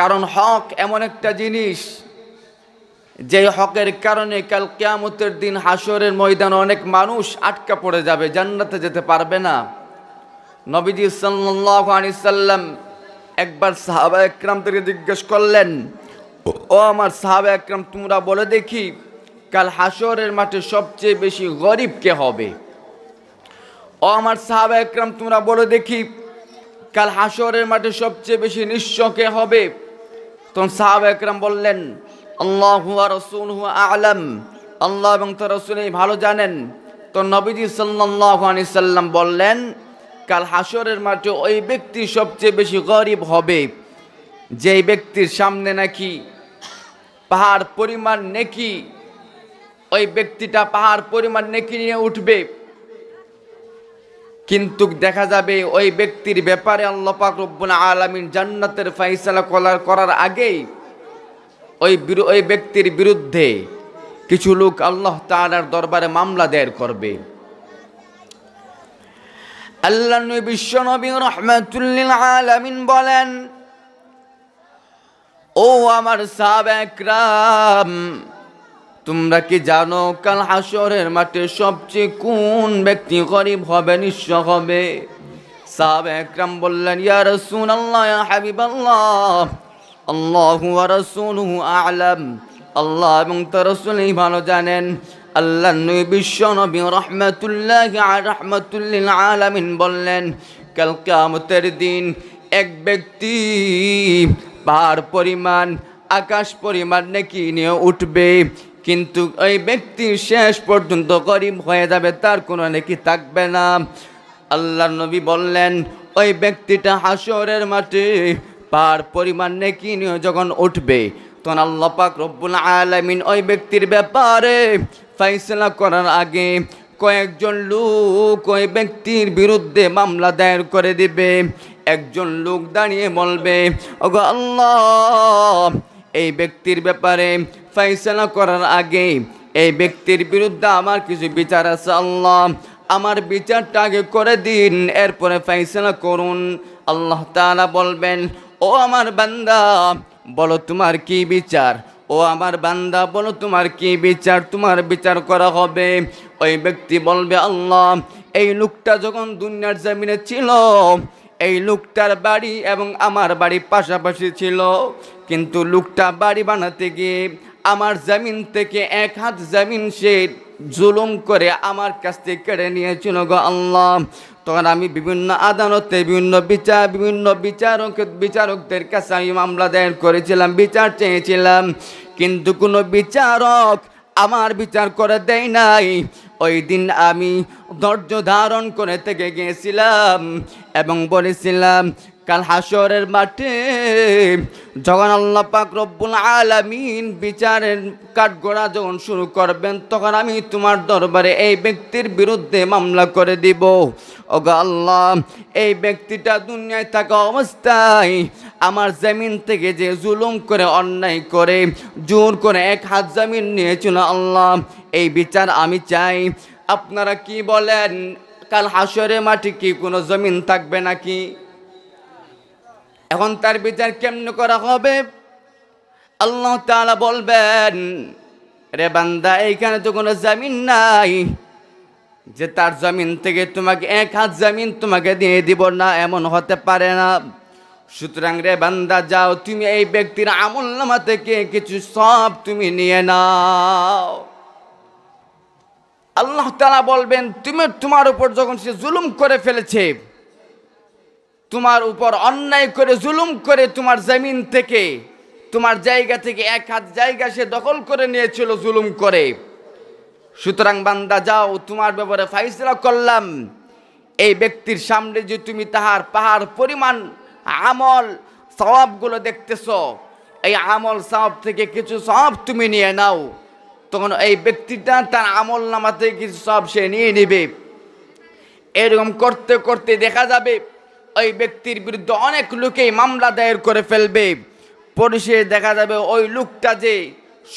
কারণ হক এমন একটা জিনিস যে হকের কারণে কাল কিয়ামতের দিন হাসরের ময়দানে অনেক মানুষ আটকা পড়ে যাবে, জান্নাতে যেতে পারবে না। নবীজি সাল্লাল্লাহু আলাইহি সাল্লাম একবার সাহাবা একরামদেরকে জিজ্ঞেস করলেন, ও আমার সাহাবা একরাম, তোমরা বলে দেখি কাল হাসরের মাঠে সবচেয়ে বেশি গরিব কে হবে? ও আমার সাহাবা একরাম, তোমরা বলে দেখি কাল হাসরের মাঠে সবচেয়ে বেশি নিঃস্ব কে হবে? তখন সাহাবা একরাম বললেন, আল্লাহু ওয়া রাসূলুহু আ'লাম, আল্লাহ এবং তার রাসূলই ভালো জানেন। তো নবীজি সাল্লাল্লাহু আলাইহি সাল্লাম বললেন, কাল হাসরের মাঠে ওই ব্যক্তি সবচেয়ে বেশি গরিব হবে যেই ব্যক্তির সামনে নাকি পাহাড় পরিমাণ নেকি, ওই ব্যক্তিটা পাহাড় পরিমাণ নেকি নিয়ে উঠবে, কিন্তু দেখা যাবে ওই ব্যক্তির ব্যাপারে আল্লাহ পাক রব্বুল আলামিন জান্নাতের ফয়সালা করার আগেই ওই ব্যক্তির বিরুদ্ধে কিছু লোক আল্লাহ তাআলার দরবারে মামলা দায়ের করবে। আল্লাহ নবী বিশ্বনবী রাহমাতুল লিল আলামিন বলেন, ও আমার সাহাবা একরাম, তোমরা কি জানো কাল হাসরের মাঠে সবচেয়ে কোন ব্যক্তি গরিব হবে, নিঃস্ব হবে? সাহাবা একরাম বললেন, ইয়া রাসূলুল্লাহ, ইয়া হাবিবাল্লাহ, আল্লাহু ওয়া রাসূলুহু আ'লাম, আল্লাহ এবং তার রাসূলই ভালো জানেন। আল্লাহ নবী বিশ্বনবী রাহমাতুল লিল আলামিন বললেন, কাল কিয়ামতের দিন এক ব্যক্তি পাহাড় পরিমাণ, আকাশ পরিমাণ নেকি নিয়ে উঠবে, কিন্তু ওই ব্যক্তি শেষ পর্যন্ত গরিব হয়ে যাবে, তার কোনো নেকি থাকবে না। আল্লাহর নবী বললেন, ওই ব্যক্তিটা হাসরের মাঠে পাহাড় পরিমাণ নেকি নিয়ে যখন উঠবে, তখন আল্লাহ পাক রব্বুল আলামিন ওই ব্যক্তির ব্যাপারে ফয়সালা করার আগে কয়েকজন লোক ওই ব্যক্তির বিরুদ্ধে মামলা দায়ের করে দিবে। একজন লোক দাঁড়িয়ে বলবে, ওগো আল্লাহ, এই ব্যক্তির ব্যাপারে ফয়সালা করার আগে এই ব্যক্তির বিরুদ্ধে আমার কিছু বিচার আছে, আল্লাহ আমার বিচারটা আগে করে দিন, এরপরে ফয়সালা করুন। আল্লাহ তাআলা বলবেন, ও আমার বান্দা, বলো তোমার কি বিচার? ও আমার বান্দা, বলো তোমার কি বিচার? তোমার বিচার করা হবে। ওই ব্যক্তি বলবে, আল্লাহ, এই লোকটা যখন দুনিয়ার জমিনে ছিল, এই লোকটার বাড়ি এবং আমার বাড়ি পাশাপাশি ছিল, কিন্তু লোকটা বাড়ি বানাতে গিয়ে আমার জমিন থেকে 1 হাত জমিন সে জুলুম করে আমার কাছ থেকে কেড়ে নিয়েছিল গো আল্লাহ। তখন আমি বিভিন্ন আদালতে বিভিন্ন বিচারকদের কাছে আমি মামলা দায়ের করেছিলাম, বিচার চেয়েছিলাম, কিন্তু কোনো বিচারক আমার বিচার করে দেয় নাই। ওই দিন আমি ধৈর্য ধারণ করে থেকে গিয়েছিলাম এবং বলেছিলাম, কাল হাসরের মাঠে যখন আল্লাহ পাক রব্বুল আলামিন বিচারের কাঠগড়া যখন শুরু করবেন, তখন আমি তোমার দরবারে এই ব্যক্তির বিরুদ্ধে মামলা করে দিব। ওগো আল্লাহ, এই ব্যক্তিটা দুনিয়ায় থাকা অবস্থায় আমার জমিন থেকে যে জুলুম করে, অন্যায় করে, জোর করে 1 হাত জমিন নিয়েছিল, আল্লাহ এই বিচার আমি চাই। আপনারা কি বলেন, কাল হাসরের মাঠে কি কোনো জমিন থাকবে নাকি? এখন তার বিচার কেমনে করা হবে? আল্লাহ তাআলা বলবেন, রে বান্দা, এইখানে তো কোনো জমিন নাই যে তার জমিন থেকে তোমাকে 1 হাত জমিন তোমাকে দিয়ে দিব না, এমন হতে পারে না। সুতরাং রে বান্দা, যাও তুমি এই ব্যক্তির আমলনামা থেকে কিছু সওয়াব তুমি নিয়ে নাও। আল্লাহ তাআলা বলবেন, তোমার উপর যখন সে জুলুম করে ফেলেছে, তোমার উপর অন্যায় করে জুলুম করে তোমার জমিন থেকে, তোমার জায়গা থেকে 1 হাত জায়গা সে দখল করে নিয়েছিল জুলুম করে, সুতরাং বান্দা যাও, তোমার ব্যাপারে ফয়সালা করলাম। এই ব্যক্তির সামনে যে তুমি তাহার পাহাড় পরিমাণ আমল সওয়াবগুলো দেখতেছ, এই আমল সওয়াব থেকে কিছু সওয়াব তুমি নিয়ে নাও। তখন এই ব্যক্তিটা তার আমল নামা থেকে কিছু সওয়াব সে নিয়ে নেবে। এরকম করতে করতে দেখা যাবে ওই ব্যক্তির বিরুদ্ধে অনেক লোকেই মামলা দায়ের করে ফেলবে। পরিশেষে দেখা যাবে ওই লোকটা যে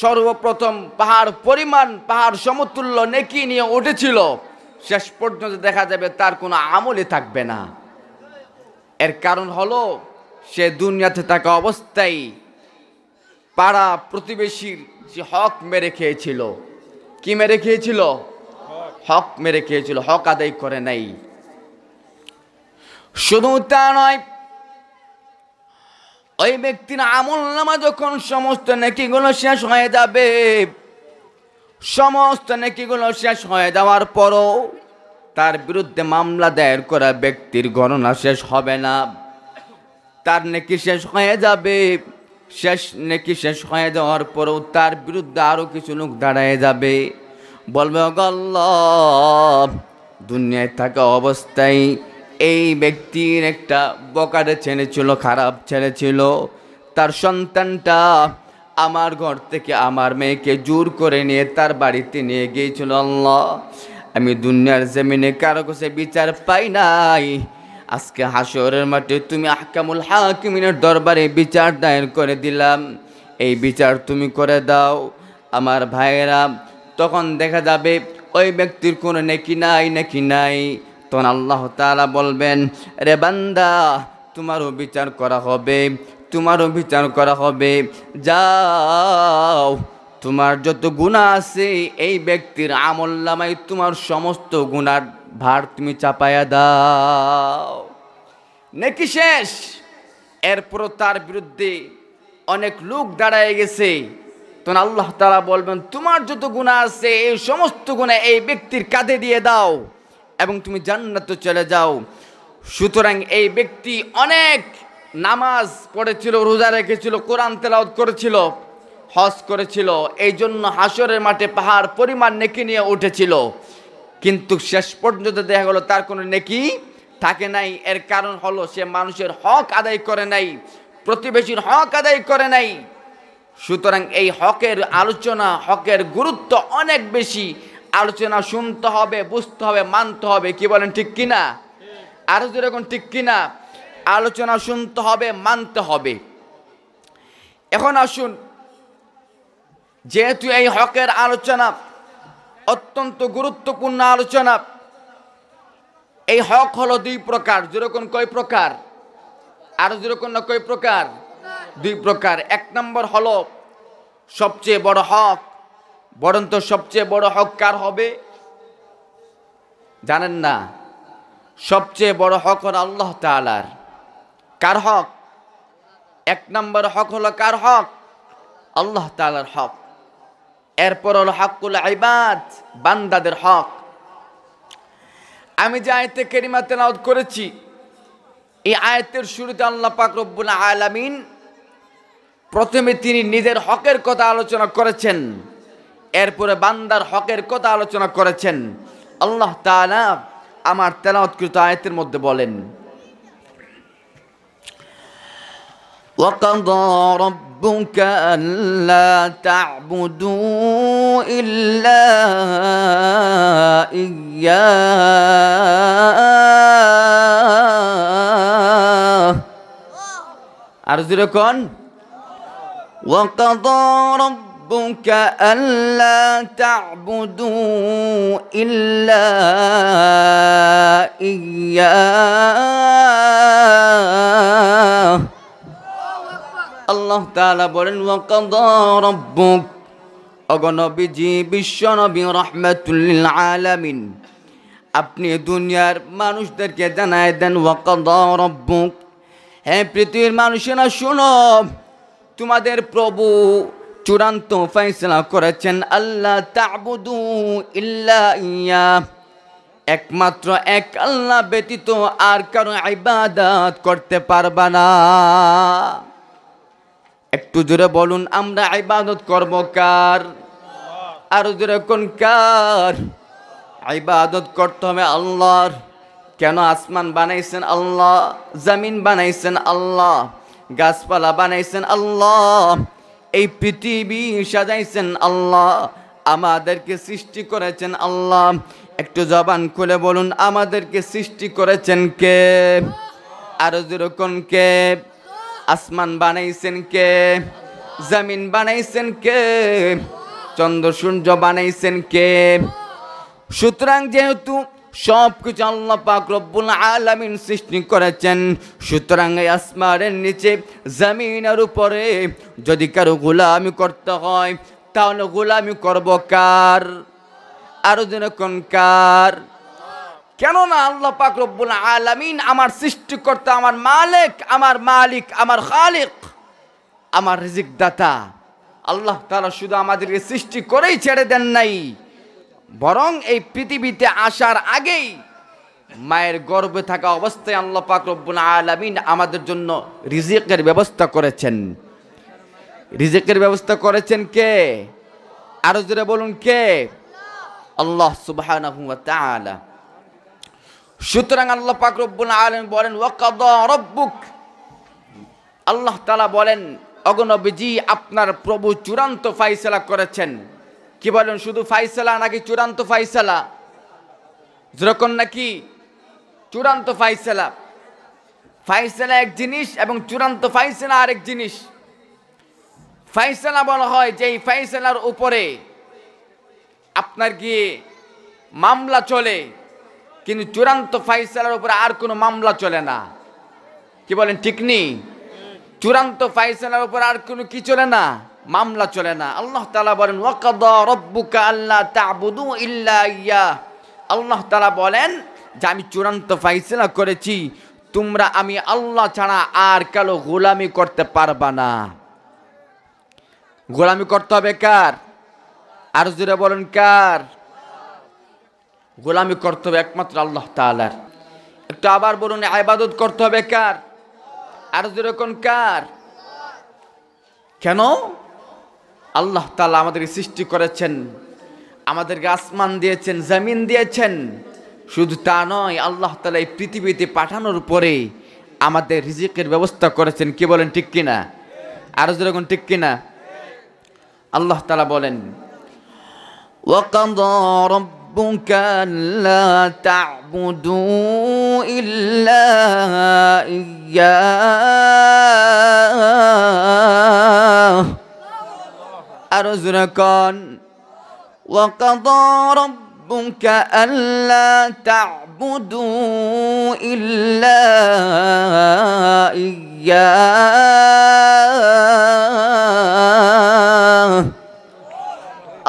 সর্বপ্রথম পাহাড় সমতুল্য নেকি নিয়ে উঠেছিল, শেষ পর্যন্ত দেখা যাবে তার কোনো আমলই থাকবে না। এর কারণ হলো সে দুনিয়াতে থাকা অবস্থায় পাড়া প্রতিবেশীর সে হক মেরে খেয়েছিল। কি মেরে খেয়েছিল? হক মেরে খেয়েছিল, হক আদায় করে নাই। শুধু তা নয়, ওই ব্যক্তির আমলনামা যখন সমস্ত নেকিগুলো শেষ হয়ে যাবে, সমস্ত নেকিগুলো শেষ হয়ে যাওয়ার পরও তার বিরুদ্ধে মামলা দায়ের করা ব্যক্তির গণনা শেষ হবে না। তার নেকি শেষ হয়ে যাবে, শেষ নেকি শেষ হয়ে যাওয়ার পরও তার বিরুদ্ধে আরও কিছু লোক দাঁড়ায় যাবে, বলবে ওগো আল্লাহ, দুনিয়ায় থাকা অবস্থায় এই ব্যক্তির একটা বকাটে ছেলে ছিল, খারাপ ছেলে ছিল, তার সন্তানটা আমার ঘর থেকে আমার মেয়েকে জোর করে নিয়ে তার বাড়িতে নিয়ে গিয়েছিল। আল্লাহ, আমি দুনিয়ার জমিনে কারো কাছে বিচার পাই নাই, আজকে হাসরের মাঠে তুমি আহকামুল হাকিমিনের দরবারে বিচার দায়ের করে দিলাম, এই বিচার তুমি করে দাও। আমার ভাইয়েরা, তখন দেখা যাবে ওই ব্যক্তির কোনো নেকি নাই, নেকি নাই। তখন আল্লাহ তাআলা বলবেন, রে বান্দা, তোমারও বিচার করা হবে, তোমারও বিচার করা হবে, যাও তোমার যত গুনাহ আছে এই ব্যক্তির আমলনামায় তোমার সমস্ত গুনার ভার তুমি চাপায়া দাও। নেকি শেষ। এরপরও তার বিরুদ্ধে অনেক লোক দাঁড়ায় গেছে, তখন আল্লাহ তাআলা বলবেন, তোমার যত গুনাহ আছে এই সমস্ত গুনাহ এই ব্যক্তির কাঁধে দিয়ে দাও এবং তুমি জান্নাতে চলে যাও। সুতরাং এই ব্যক্তি অনেক নামাজ পড়েছিল, রোজা রেখেছিল, কোরআন তেলাওয়াত করেছিল, হজ করেছিল, এই জন্য হাসরের মাঠে পাহাড় পরিমাণ নেকি নিয়ে উঠেছিল, কিন্তু শেষ পর্যন্ত দেখা গেল তার কোনো নেকি থাকে নাই। এর কারণ হলো সে মানুষের হক আদায় করে নাই, প্রতিবেশীর হক আদায় করে নাই। সুতরাং এই হকের আলোচনা, হকের গুরুত্ব অনেক বেশি। আলোচনা শুনতে হবে, বুঝতে হবে, মানতে হবে। কি বলেন, ঠিক কিনা? আরো যেরকম ঠিক কিনা? আলোচনা শুনতে হবে, মানতে হবে। এখন আসুন, যেহেতু এই হকের আলোচনা অত্যন্ত গুরুত্বপূর্ণ আলোচনা, এই হক হলো দুই প্রকার। যেরকম কয় প্রকার? আরো যেরকম না, কয় প্রকার? দুই প্রকার। এক নম্বর হলো সবচেয়ে বড় হক। বরং তো সবচেয়ে বড় হক কার হবে জানেন না? সবচেয়ে বড় হক হলো আল্লাহ তাআলার। কার হক? এক নম্বর হক হলো কার হক? আল্লাহ তাআলার হক। এরপর হলো হকুল ইবাদ, বান্দাদের হক। আমি যে আয়াতে কারিমা তেলাওয়াত করেছি, এই আয়াতের শুরুতে আল্লাহ পাক রব্বুল আলামিন প্রথমে তিনি নিজের হকের কথা আলোচনা করেছেন, এরপরে বান্দার হকের কথা আলোচনা করেছেন। আল্লাহ তাআলা আমার তেলাওয়াতকৃত আয়াতের মধ্যে বলেন, وَقَضَى رَبُّكَ أَلَّا تَعْبُدُوا إِلَّا إِيَّاهُ আর যেরকম وَقَضَى رَبُّكَ أَلَّا تَعْبُدُوا إِلَّا إِيَّاهُ আল্লাহ তাআলা বলেন, ওয়াকাদা রাব্বুক, অগণবিজি বিশ্বনবী রাহমাতুল লিল আলামিন, আপনি দুনিয়ার মানুষদেরকে জানায় দেন, ওয়াকাদা রাব্বুক, হে পৃথিবীর মানুষেরা শুনো, তোমাদের প্রভু চূড়ান্ত ফয়সালা করেছেন, আল্লাহ তা'বুদু ইল্লা ইয়া, একমাত্র এক আল্লাহ ব্যতীত আর কারো ইবাদত করতে পারবা না। একটু জোরে বলুন, আমরা ইবাদত করব কার? আরো জোরে কোন কার? ইবাদত করতে হবে আল্লাহর। কেন? আসমান বানাইছেন আল্লাহ, জমিন বানাইছেন আল্লাহ, গাছপালা বানাইছেন আল্লাহ, এই পৃথিবী সাজাইছেন আল্লাহ, আমাদেরকে সৃষ্টি করেছেন আল্লাহ। একটু জবান খুলে বলুন, আমাদেরকে সৃষ্টি করেছেন কে? আরো জোরে কোন কে? আসমান বানাইছেন কে? জমিন বানাইছেন কে? চন্দ্র সূর্য বানাইছেন কে? সুতরাং যেহেতু সব কিছু আল্লাহ পাক রব্বুল আলামিন সৃষ্টি করেছেন। সুতরাং এই আসমানের নিচে জমিনের উপরে যদি কারো গোলামি করতে হয় তাহলে গোলামি করব কার? আরো যেন কোন কার? কেননা আল্লাহ পাক রব্বুল আলামিন আমার সৃষ্টিকর্তা, আমার মালিক, আমার খালিক, আমার রিজিক দাতা। আল্লাহ তাআলা শুধু আমাদেরকে সৃষ্টি করেই ছেড়ে দেন নাই, বরং এই পৃথিবীতে আসার আগেই মায়ের গর্ভে থাকা অবস্থায় আল্লাহ পাক রব্বুল আলামিন আমাদের জন্য রিজিকের ব্যবস্থা করেছেন। রিজিকের ব্যবস্থা করেছেন কে? আরো জোরে বলুন কে? আল্লাহ সুবহানাহু ওয়া তাআলা। সুতরাং আল্লাহ পাক রব্বুল আলামিন বলেন ওয়াকাদা রাব্বুক, আল্লাহ তাআলা বলেন অগণবীজি আপনার প্রভু চূড়ান্ত ফায়সালা করেছেন। কি বলেন? শুধু ফায়সালা নাকি চূড়ান্ত ফায়সালা? যেরকম নাকি চূড়ান্ত ফায়সালা। ফায়সালা এক জিনিস এবং চূড়ান্ত ফায়সালা আরেক জিনিস। ফায়সালা বলা হয় যে এই ফায়সালার উপরে আপনার গিয়ে মামলা চলে, কিন্তু চূড়ান্ত ফায়সালার উপরে আর কোনো মামলা চলে না। কি বলেন? ঠিক নেই? চূড়ান্ত ফায়সালার উপর আর কোনো কি চলে না? মামলা চলে না। আল্লাহ তাআলা বলেন ওয়াকাদা রাব্বুকা আল্লা তা'বুদু ইল্লা ইয়্যাহ। আল্লাহ তাআলা বলেন যে আমি চূড়ান্ত ফায়সালা করেছি, তোমরা আমি আল্লাহ ছাড়া আর কারো গোলামি করতে পারবা না। গোলামি করতে হবে কার? আর জোরে বলেন কার? গোলামি করতে হবে একমাত্র আল্লাহ তাআলার। একটু আবার বলুন, ইবাদত করতে হবে কার? আর জোরে কোন কার? কেন? আল্লাহ তাআলা আমাদেরকে সৃষ্টি করেছেন, আমাদেরকে আসমান দিয়েছেন, জমিন দিয়েছেন। শুধু তা নয়, আল্লাহ তাআলা এই পৃথিবীতে পাঠানোর পরে আমাদের রিজিকের ব্যবস্থা করেছেন। কি বলেন? ঠিক কিনা? আর জোরে কোন ঠিক কিনা? আল্লাহ তাআলা বলেন ওয়াকাদা রাব্বুকা আল্লা তা'বুদু ইল্লা ইয়্যাহ। আরো জোরে কোন ওয়াকাদা রাব্বুকা আল্লা তা'বুদু ইল্লা ইয়্যাহ।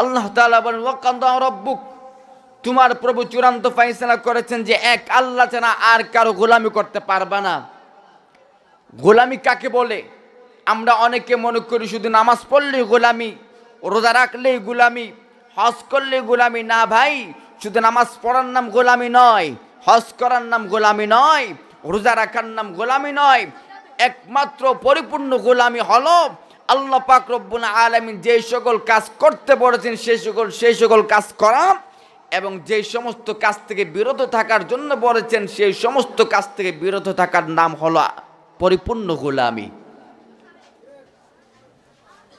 আল্লাহ তাআলা বলেন ওয়াকাদা রাব্বুক, তোমার প্রভু চূড়ান্ত ফায়সালা করেছেন যে এক আল্লাহ ছাড়া আর কারো গোলামি করতে পারবা না। গোলামি কাকে বলে? আমরা অনেকে মনে করি শুধু নামাজ পড়লেই গোলামি, রোজা রাখলেই গোলামি, হজ করলেই গোলামি। না ভাই, শুধু নামাজ পড়ার নাম গোলামি নয়, হজ করার নাম গোলামি নয়, রোজা রাখার নাম গোলামি নয়। একমাত্র পরিপূর্ণ গোলামি হলো আল্লাহ পাক রব্বুল আলামিন যে সকল কাজ করতে বলেছেন সেই সকল কাজ করা, এবং যে সমস্ত কাজ থেকে বিরত থাকার জন্য বলেছেন সেই সমস্ত কাজ থেকে বিরত থাকার নাম হলো পরিপূর্ণ গোলামি।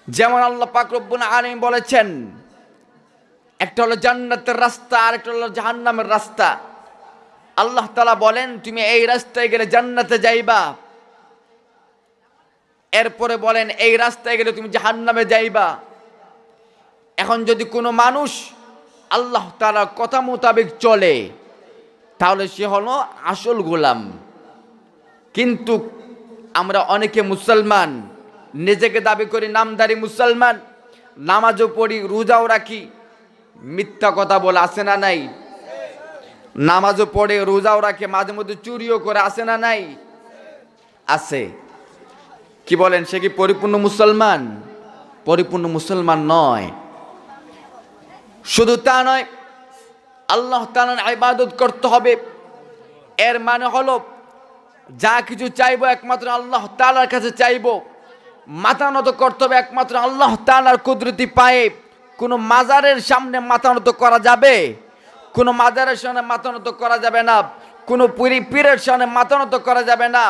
যেমন আল্লাহ পাক রব্বুল আলামিন বলেছেন একটা হলো জান্নাতের রাস্তা আর একটা হলো জাহান্নামের রাস্তা। আল্লাহ তাআলা বলেন তুমি এই রাস্তায় গেলে জান্নাতে যাইবা, এরপরে বলেন এই রাস্তায় গেলে তুমি জাহান্নামে যাইবা। এখন যদি কোনো মানুষ আল্লাহ তাআলার কথা মোতাবেক চলে তাহলে সে হলো আসল গোলাম। কিন্তু আমরা অনেকে মুসলমান, নিজেকে দাবি করি নামধারী মুসলমান, নামাজও পড়ি, রোজাও রাখি, মিথ্যা কথা বলে আসে না নাই? নামাজও পড়ে, রোজাও রাখে, মাঝে মধ্যে চুরিও করে, আসে না নাই? আছে। কি বলেন, সে কি পরিপূর্ণ মুসলমান? পরিপূর্ণ মুসলমান নয়। শুধু তা নয়, আল্লাহ তাআলার ইবাদত করতে হবে। এর মানে হলো যা কিছু চাইবো একমাত্র আল্লাহ তাআলার কাছে চাইবো। মাথা নত করতে হবে একমাত্র আল্লাহ তাআলার কুদরতি পায়ে। কোনো মাজারের সামনে মাথা নত করা যাবে? কোনো মাজারের সামনে মাথা নত করা যাবে না। কোনো পীরের সামনে মাথা নত করা যাবে না।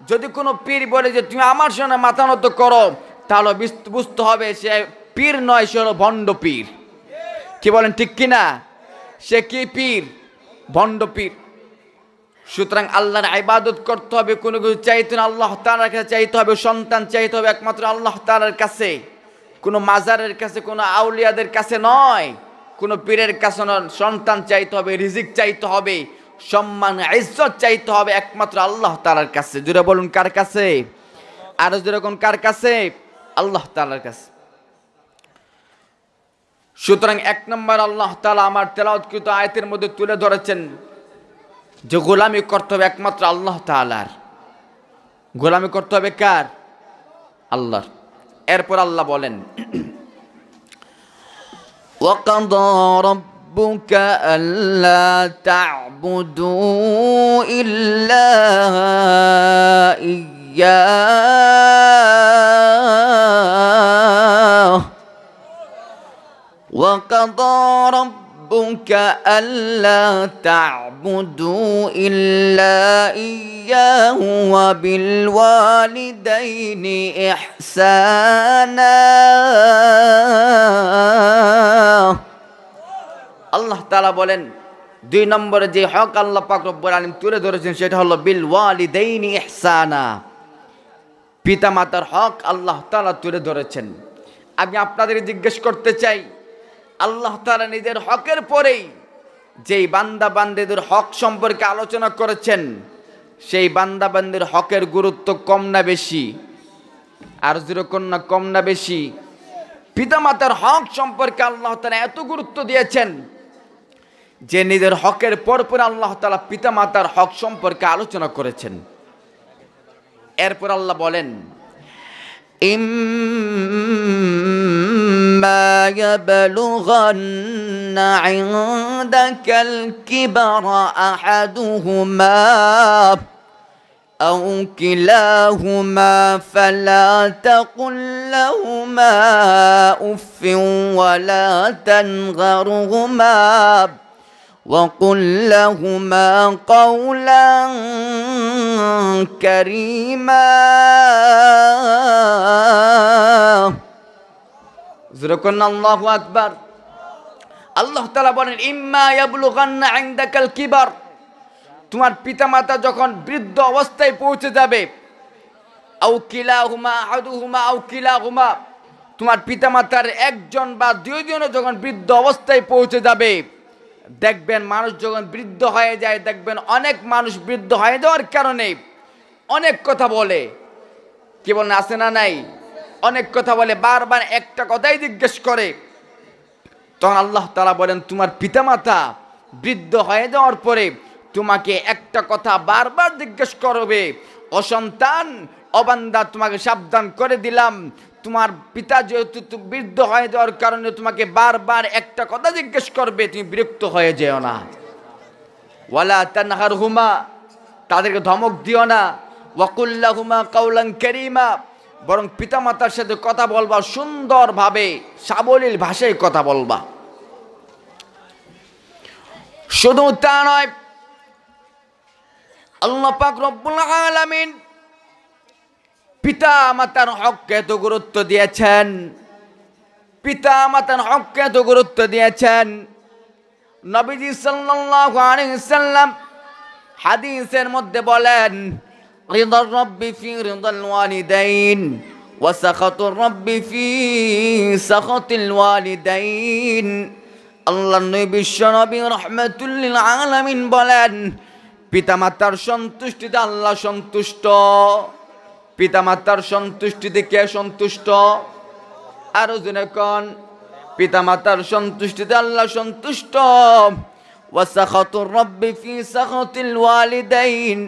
যদি কোনো পীর বলে যে তুমি আমার সামনে মাথা নত করো, তাহলে বুঝতে হবে সে পীর নয়, সে হলো ভণ্ড পীর। কি বলেন ঠিক কিনা? সে কি পীর? ভণ্ড পীর। সুতরাং আল্লাহর ইবাদত করতে হবে, কোনো কিছু চাইতে না আল্লাহ তাআলার কাছে চাইতে হবে, সন্তান চাইতে হবে একমাত্র আল্লাহ তাআলার কাছে, কোনো মাজারের কাছে, কোনো আউলিয়াদের কাছে নয়। কোনো পীরের কাছে সন্তান চাইতে হবে, রিজিক চাইতে হবে, সম্মান ইজ্জত চাইতে হবে একমাত্র আল্লাহ তাআলার কাছে। জোরে বলুন কার কাছে? আরো জোরে কোন কার কাছে? আল্লাহ তাআলার কাছে। সুতরাং 1 নম্বর আল্লাহ তাআলা আমার তেলাওয়াতকৃত আয়াতের মধ্যে তুলে ধরেছেন যে গোলামি করতে হবে একমাত্র আল্লাহ তাআলার। গোলামি করতে হবে কার? আল্লাহর। এরপর আল্লাহ বলেন وَقَضَى رَبُّكَ أَلَّا تَعْبُدُوا إِلَّا إِيَّاهُ وَقَضَى رَبُّكَ أَلَّا تَعْبُدُوا إِلَّا إِيَّاهُ وَبِالْوَالِدَيْنِ إِحْسَانًا। আল্লাহ তাআলা বলেন 2 নম্বরে যে হক আল্লাহ পাক রব্বুল আলামিন তুলে ধরেছেন সেটা হলো বিল ওয়ালিদাইনি ইহসানা। পিতা মাতার হক আল্লাহ তাআলা তুলে ধরেছেন। আমি আপনাদের জিজ্ঞেস করতে চাই, আল্লাহ তাআলা নিজের হকের পরেই যেই বান্দা বান্দীদের হক সম্পর্কে আলোচনা করেছেন, সেই বান্দা বান্দীর হকের গুরুত্ব কম না বেশি? আর যেরকম না কম না বেশি? পিতামাতার হক সম্পর্কে আল্লাহ তাআলা এত গুরুত্ব দিয়েছেন যে নিজের হকের পরপর আল্লাহ তাআলা পিতামাতার হক সম্পর্কে আলোচনা করেছেন। এরপর আল্লাহ বলেন ইম্মা ইয়াবলুগান্না ইনদাকাল কিবরা আহাদুহুমা أو كلاهما فلا تقل لهما أف ولا تنهرهما وقل لهما قولا كريما। زركن الله أكبر। আল্লাহ তাআলা বলেন ইম্মা ইয়াবলুগান্না ইনদাকাল কিবার, তোমার পিতামাতা যখন বৃদ্ধ অবস্থায় পৌঁছে যাবে, আও কিলাহুমা আহাদুহুমা আও কিলাহুমা, তোমার পিতামাতার একজন বা দুইজনও যখন বৃদ্ধ অবস্থায় পৌঁছে যাবে, দেখবেন মানুষ যখন বৃদ্ধ হয়ে যায়, দেখবেন অনেক মানুষ বৃদ্ধ হয়ে যাওয়ার কারণে অনেক কথা বলে। কি বলেন, আছে না নাই? অনেক কথা বলে, বারবার একটা কথাই জিজ্ঞেস করে। তখন আল্লাহ তাআলা বলেন তোমার পিতামাতা বৃদ্ধ হয়ে যাওয়ার পরে তোমাকে একটা কথা বারবার জিজ্ঞেস করবে, ও সন্তান, ও বান্দা, তোমাকে সাবধান করে দিলাম, তোমার পিতা যেহেতু বৃদ্ধ হয়ে যাওয়ার কারণে তোমাকে বারবার একটা কথা জিজ্ঞেস করবে, তুমি বিরক্ত হয়ে যেও না। ওয়ালা তানহারহুমা, তাদেরকে ধমক দিও না। ওয়াকুল লাহুমা কাওলান কারীমা, বরং পিতামাতার সাথে কথা বলবা সুন্দরভাবে, সাবলীল ভাষায় কথা বলবা। শুধু তা নয়, আল্লাহ পাক রব্বুল আলামিন পিতা মাতার হককে এত গুরুত্ব দিয়েছেন, পিতা মাতার হককে এত গুরুত্ব দিয়েছেন। নবীজি সাল্লাল্লাহু আলাইহি সাল্লাম হাদিসের মধ্যে বলেন রিদার রাব্বি ফি রিদাল ওয়ালিদাইন ওয়া সাখাতুর রাব্বি ফি সাখাতিল ওয়ালিদাইন। আল্লাহর নবী বিশ্ব নবী রাহমাতুল লিল আলামিন বলেন পিতামাতার সন্তুষ্টিতে আল্লাহ সন্তুষ্ট। পিতামাতার সন্তুষ্টিতে কে সন্তুষ্ট? আরো জনে কোন, পিতামাতার সন্তুষ্টিতে আল্লাহ সন্তুষ্ট। ওয়া সাখাতুর রাব্বি ফি সাখাতিল ওয়ালিদাইন,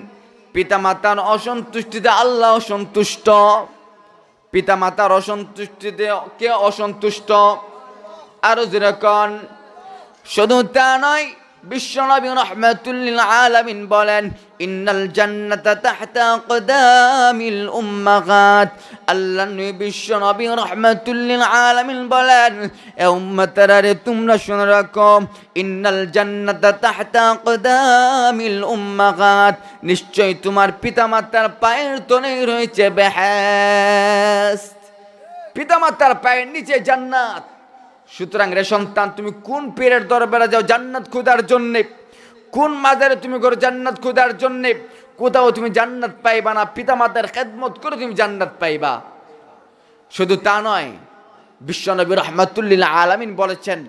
পিতামাতার অসন্তুষ্টিতে আল্লাহ অসন্তুষ্ট। পিতামাতার অসন্তুষ্টিতে কে অসন্তুষ্ট? আরো জনে কোন। শুধু তা নয়, বিশ্বনবী রাহমাতুল লিল আলামিন বলেন ইন্নাল জান্নাতা তাহতা আকদামিল উম্মাহাত। আল্লাহ নবী বিশ্বনবী রাহমাতুল লিল আলামিন বলেন এ উম্মতেরা রে, তোমরা শুনে রাখো, ইন্নাল জান্নাতা তাহতা আকদামিল উম্মাহাত, নিশ্চয় তোমার পিতামাতার পায়ের তলায় রয়েছে বেহেশত। পিতামাতার পায়ের নিচে জান্নাত। সুতরাং রে সন্তান, তুমি কোন পীরের দরবারে যাও জান্নাত খোঁজার জন্যে, কোন মাজারে তুমি করো জান্নাত খোঁজার জন্যে? কোথাও তুমি জান্নাত পাইবা না, পিতামাতার খেদমত করে তুমি জান্নাত পাইবা। শুধু তা নয়, বিশ্বনবী রাহমাতুল লিল আলামিন বলেছেন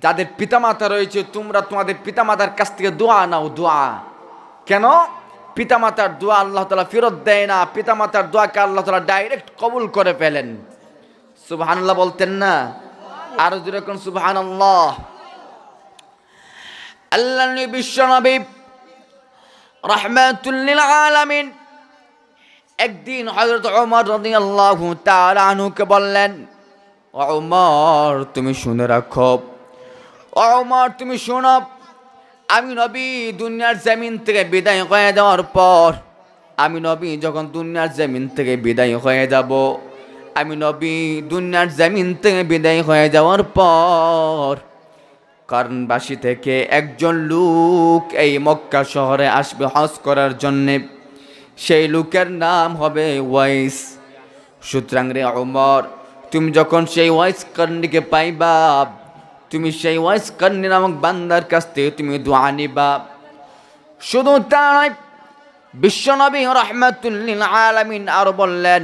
যাদের পিতামাতা রয়েছে তোমরা তোমাদের পিতামাতার কাছ থেকে দোয়া নাও, দোয়া। কেন? পিতামাতার দোয়া আল্লাহ তাআলা ফেরত দেয় না, পিতামাতার দোয়াকে আল্লাহ তাআলা ডাইরেক্ট কবুল করে ফেলেন। সুবহানাল্লাহ বলতেন না? আরো জোরে কোন সুবহানাল্লাহ। আল্লাহ নবী বিশ্বনবী রাহমাতুল লিল আলামিন একদিন হযরত ওমর রাদিয়াল্লাহু তাআলা আনহুকে বললেন, ওমর তুমি শুনে রাখো, ওমর তুমি শোনো, আমি নবী দুনিয়ার জমিন থেকে বিদায় হয়ে যাওয়ার পর, আমি নবী যখন দুনিয়ার জমিন থেকে বিদায় হয়ে যাব, আমি নবী দুনিয়ার জমিন থেকে বিদায় হয়ে যাওয়ার পর কারণবাসী থেকে একজন লোক এই মক্কা শহরে আসবে হজ করার জন্যে। সেই লোকের নাম হবে ওয়াইস। সুতরাং রে ওমর, তুমি যখন সেই ওয়াইস কর্ণীকে পাইবা, তুমি সেই ওয়াইস কর্ণী নামক বান্দার কাছ থেকে তুমি দোয়া নিবা। শুধু তাই বিশ্বনবী রাহমাতুল লিল আলামিন আরো বললেন,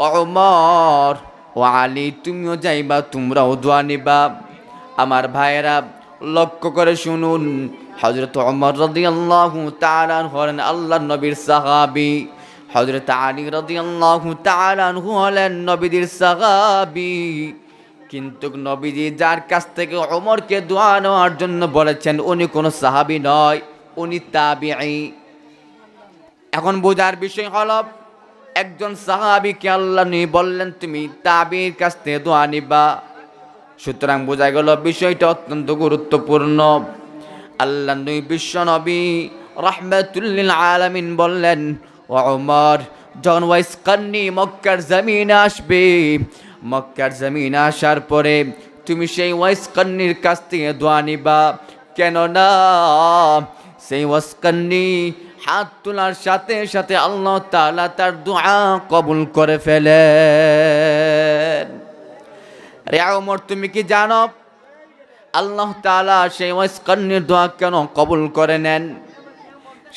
ওমর ও আলী তুমিও যাইবা, তোমরাও দোয়া নিবা। আমার ভাইয়েরা লক্ষ্য করে শুনুন, হযরত ওমর রাদিয়াল্লাহু তাআলা হলেন আল্লাহর নবীর সাহাবী, হযরত আলী রাদিয়াল্লাহু তাআলা হলেন নবীদের সাহাবী। কিন্তু নবীজি যার কাছ থেকে ওমরকে দোয়া নেওয়ার জন্য বলেছেন উনি কোনো সাহাবী নয়, উনি তাবিঈ। এখন বোঝার বিষয় হলো, একজন সাহাবীকে আল্লাহ নবী বললেন তুমি তাবিঈর কাছ থেকে দোয়া নিবা। সুতরাং বোঝা গেল বিষয়টা অত্যন্ত গুরুত্বপূর্ণ। আল্লাহ নবী বিশ্বনবী রাহমাতুল লিল আলামিন বললেন, ও ওমর যখন ওয়াইস কর্ণী মক্কার জমিনে আসবে, মক্কার জমিনে আসার পরে তুমি সেই ওয়াইস কর্ণীর কাছ থেকে দোয়া নিবা। কেননা সেই ওয়াইস কর্ণী হাত তোলার সাথে সাথে আল্লাহ তাআলা তার দোয়া কবুল করে ফেলেন। রে ওমর তুমি কি জানো আল্লাহ তাআলা সেই ওয়াইস কর্ণীর দোয়া কেন কবুল করে নেন?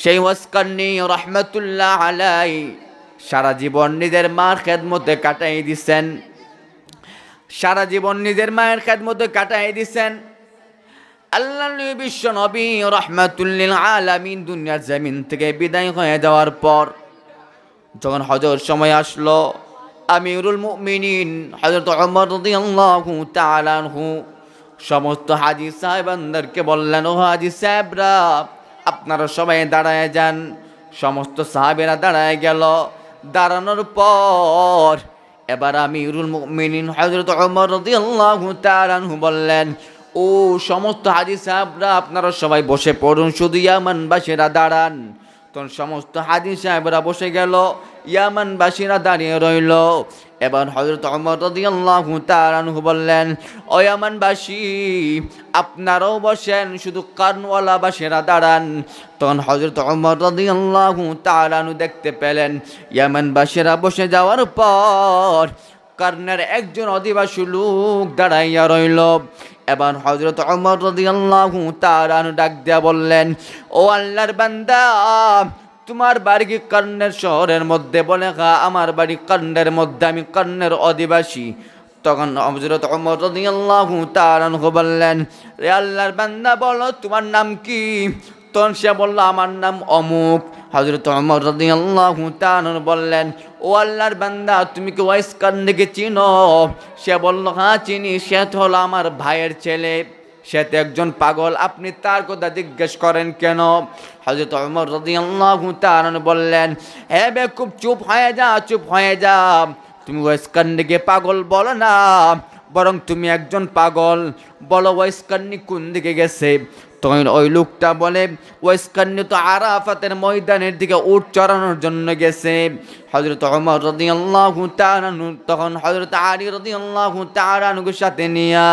সেই ওয়াইস কর্ণী রাহমাতুল্লাহ আলাইহি সারা জীবন নিজের মার খেদমতে কাটাই দিছেন, সারা জীবন নিজের মায়ের খেদমতে কাটাই দিছেন। আল্লাহ নবী বিশ্ব নবী রাহমাতুল লিল আলামিন দুনিয়ার জমিন থেকে বিদায় হয়ে যাওয়ার পর যখন হজের সময় আসলো, আমিরুল মুমিনিন হযরত ওমর রাদিয়াল্লাহু তাআলা আনহু সমস্ত হাজী সাহেবানদেরকে বললেন, ও হাজী সাহেবরা আপনারা সবাই দাঁড়ায় যান। সমস্ত সাহাবেরা দাঁড়ায় গেল। দাঁড়ানোর পর এবার আমিরুল মুমিনিন হযরত ওমর রাদিয়াল্লাহু তাআলা আনহু বললেন, ও সমস্ত হাজী সাহেবরা আপনারা সবাই বসে পড়ুন, শুধু ইয়ামানবাসীরা দাঁড়ান। তখন সমস্ত হাজী সাহেবরা বসে গেল, ইয়ামানবাসীরা দাঁড়িয়ে রইল। এবার হযরত ওমর রাদিয়াল্লাহু তাআলা আনহু বললেন, ও ইয়ামানবাসী আপনারাও বসেন, শুধু কারনওয়ালাবাসীরা দাঁড়ান। তখন হযরত ওমর রাদিয়াল্লাহু তাআলা আনহু দেখতে পেলেন ইয়ামানবাসীরা বসে যাওয়ার পর কর্ণের একজন অধিবাসী লোক দাঁড়াইয়া রইল। এবার হযরত ওমর রাদিয়াল্লাহু তাআলা আনহু ডাক দিয়া বললেন, ও আল্লাহর বান্দা তোমার বাড়ি কি কর্ণের শহরের মধ্যে? বলে হ্যাঁ আমার বাড়ি কর্ণের মধ্যে, আমি কর্ণের অধিবাসী। তখন হযরত ওমর রাদিয়াল্লাহু তাআলা আনহু বললেন, রে আল্লাহর বান্দা বলো তোমার নাম কি? তখন সে বলল আমার নাম অমুক। হযরত ওমর রাদিয়াল্লাহু তাআলা বললেন, ও আল্লাহর বান্দা তুমি কি ওয়াইস কর্ণীকে চিনো? সে বলল হ্যাঁ চিনি, সে তো হলো আমার ভাইয়ের ছেলে, সে তো একজন পাগল, আপনি তার কথা জিজ্ঞেস করেন কেন? হযরত ওমর রাদিয়াল্লাহু তাআলা বললেন, হে বেকুব চুপ হয়ে যা, চুপ হয়ে যা, তুমি ওয়াইস কর্ণীকে পাগল বলো না, বরং তুমি একজন পাগল। বলো ওয়াইস কর্ণী কোন দিকে গেছে? তখন ওই লোকটা বলে ওয়াইস কর্ণী তো আরাফাতের ময়দানের দিকে উট চড়ানোর জন্য গেছে। হযরত ওমর রাদিয়াল্লাহু তাআলা তখন হযরত আলী রাদিয়াল্লাহু তাআলা এর সাথে নিয়ে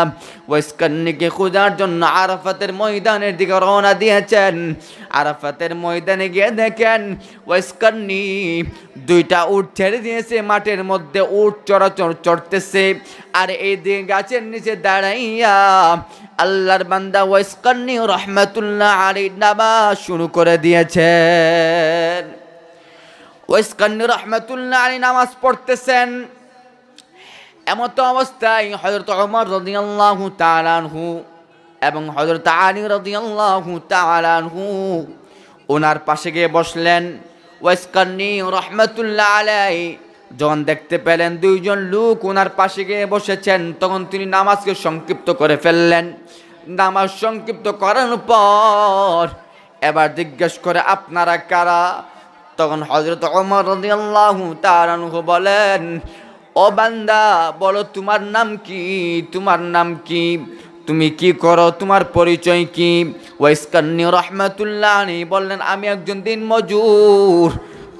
ওয়াইস কর্ণীকে খোঁজার জন্য আরাফাতের ময়দানের দিকে রওনা দিয়েছেন। আরাফাতের ময়দানে গিয়ে দেখেন ওয়াইস কর্ণী দুইটা উট ছেড়ে দিয়েছে, মাঠের মধ্যে উট চড়তেছে, আর এই দিকে গাছের নিচে দাঁড়াইয়া আল্লাহর বান্দা ওয়াইস কর্ণী রাহমাতুল্লাহ আলাইহি নামাজ শুরু করে দিয়েছেন। ওয়াইস কর্ণী রাহমাতুল্লাহ আলাইহি নামাজ পড়তেছেন। এমত অবস্থায় হযরত ওমর রাদিয়াল্লাহু তাআলা আনহু এবং হযরত আলী রাদিয়াল্লাহু তাআলা আনহু ওনার পাশে গিয়ে বসলেন। ওয়াইস কারনী রাহমাতুল্লাহ আলাইহি যখন দেখতে পেলেন দুইজন লোক ওনার পাশে গিয়ে বসেছেন, তখন তিনি নামাজকে সংক্ষিপ্ত করে ফেললেন। নামাজ সংক্ষিপ্ত করার পর এবার জিজ্ঞেস করে, আপনারা কারা? তখন হযরত ওমর রাদিয়াল্লাহু তাআলা আনহু বলেন, ও বান্দা, বলো তোমার নাম কি? তোমার নাম কি? তুমি কি করো? তোমার পরিচয় কি? ওয়াইস কারনী রাহমাতুল্লাহ আলাইহি বললেন, আমি একজন দিনমজুর।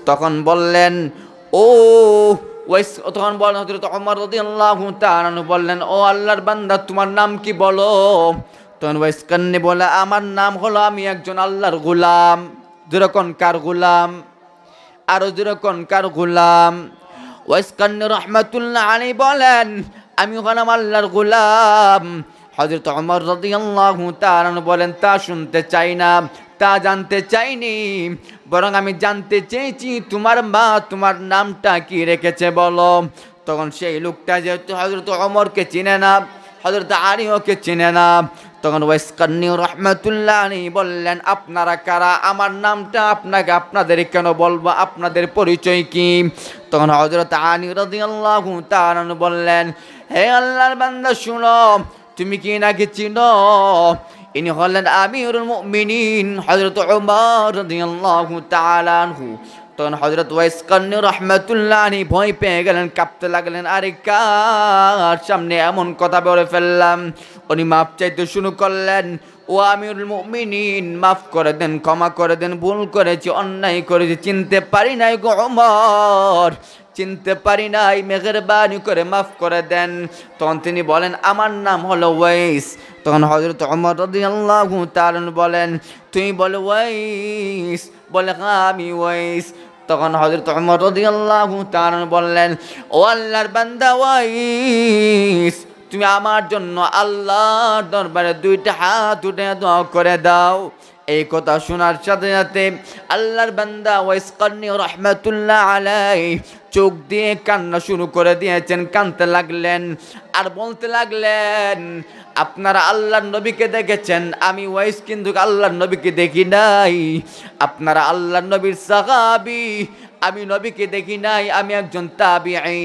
তখন বললেন, ও তখন বলেন হযরত ওমর রাদিয়াল্লাহু তাআলা আনহু বললেন, ও আল্লাহর বান্দা, তোমার নাম কি বলো? তখন ওয়াইস কারনী বলে, আমার নাম হলো, আমি একজন আল্লাহর গোলাম। যেরকম কার গোলাম? আরো যেরকম কার গোলাম? ওয়াইস কারনী রাহমাতুল্লাহ আলাইহি বলেন, আমি হলাম আল্লাহর গোলাম। হযরত ওমর রাদিয়াল্লাহু তাআলা বলেন, তা শুনতে চাই না, তা জানতে চাইনি, বরং আমি জানতে চেয়েছি তোমার মা তোমার নামটা কি রেখেছে বলো। তখন সেই লোকটা যেহেতু হযরত ওমরকে চিনে না, হযরত আলীকে চিনে না, তখন ওয়াইস কারনী রাহমাতুল্লাহ আলাইহি বললেন, আপনারা কারা? আমার নামটা আপনাদের কেন বলবো? আপনাদের পরিচয় কি? তখন হযরত আলী রাদিয়াল্লাহু তাআলা বললেন, হে আল্লাহর বান্দা, শুনো, তুমি কি নাকি চিনো? ইনি হলেন আমিরুল মুমিনিন হযরত ওমর রাদিয়াল্লাহু তাআলা আনহু। তখন হযরত ওয়াইস কারনী রাহমাতুল্লাহ আলাইহি ভয় পেয়ে গেলেন, কাঁপতে লাগলেন, আরে কার সামনে এমন কথা বলে ফেললাম। উনি মাপ চাইতে শুরু করলেন, ও আমিরুল মুমিনিন, মাফ করে দেন, ক্ষমা করে দেন, ভুল করেছি, অন্যায় করেছি, চিনতে পারি নাই গো ওমর, চিনতে পারি নাই, মেহেরবানি করে মাফ করে দেন। তখন তিনি বলেন, আমার নাম হলো ওয়াইস। তখন হযরত ওমর রাদিয়াল্লাহু তাআলা বলেন, তুমি বলো ওয়াইস? বলে, হ্যাঁ আমি ওয়াইস। তখন হযরত ওমর রাদিয়াল্লাহু তাআলা বললেন, ও আল্লাহর বান্দা ওয়াইস, তুমি আমার জন্য আল্লাহর দরবারে দুইটা হাত উঠে দোয়া করে দাও। এই কথা শোনার সাথে সাথে আল্লাহর বান্দা ওয়াইস কারনী রাহমাতুল্লাহ আলাইহি চোখ দিয়ে কান্না শুরু করে দিয়েছেন, কাঁদতে লাগলেন আর বলতে লাগলেন, আপনারা আল্লাহর নবীকে দেখেছেন, আমি ওয়াইস কিন্তু আল্লাহর নবীকে দেখি নাই। আপনারা আল্লাহর নবীর সাহাবী, আমি নবীকে দেখি নাই, আমি একজন তাবিঈ।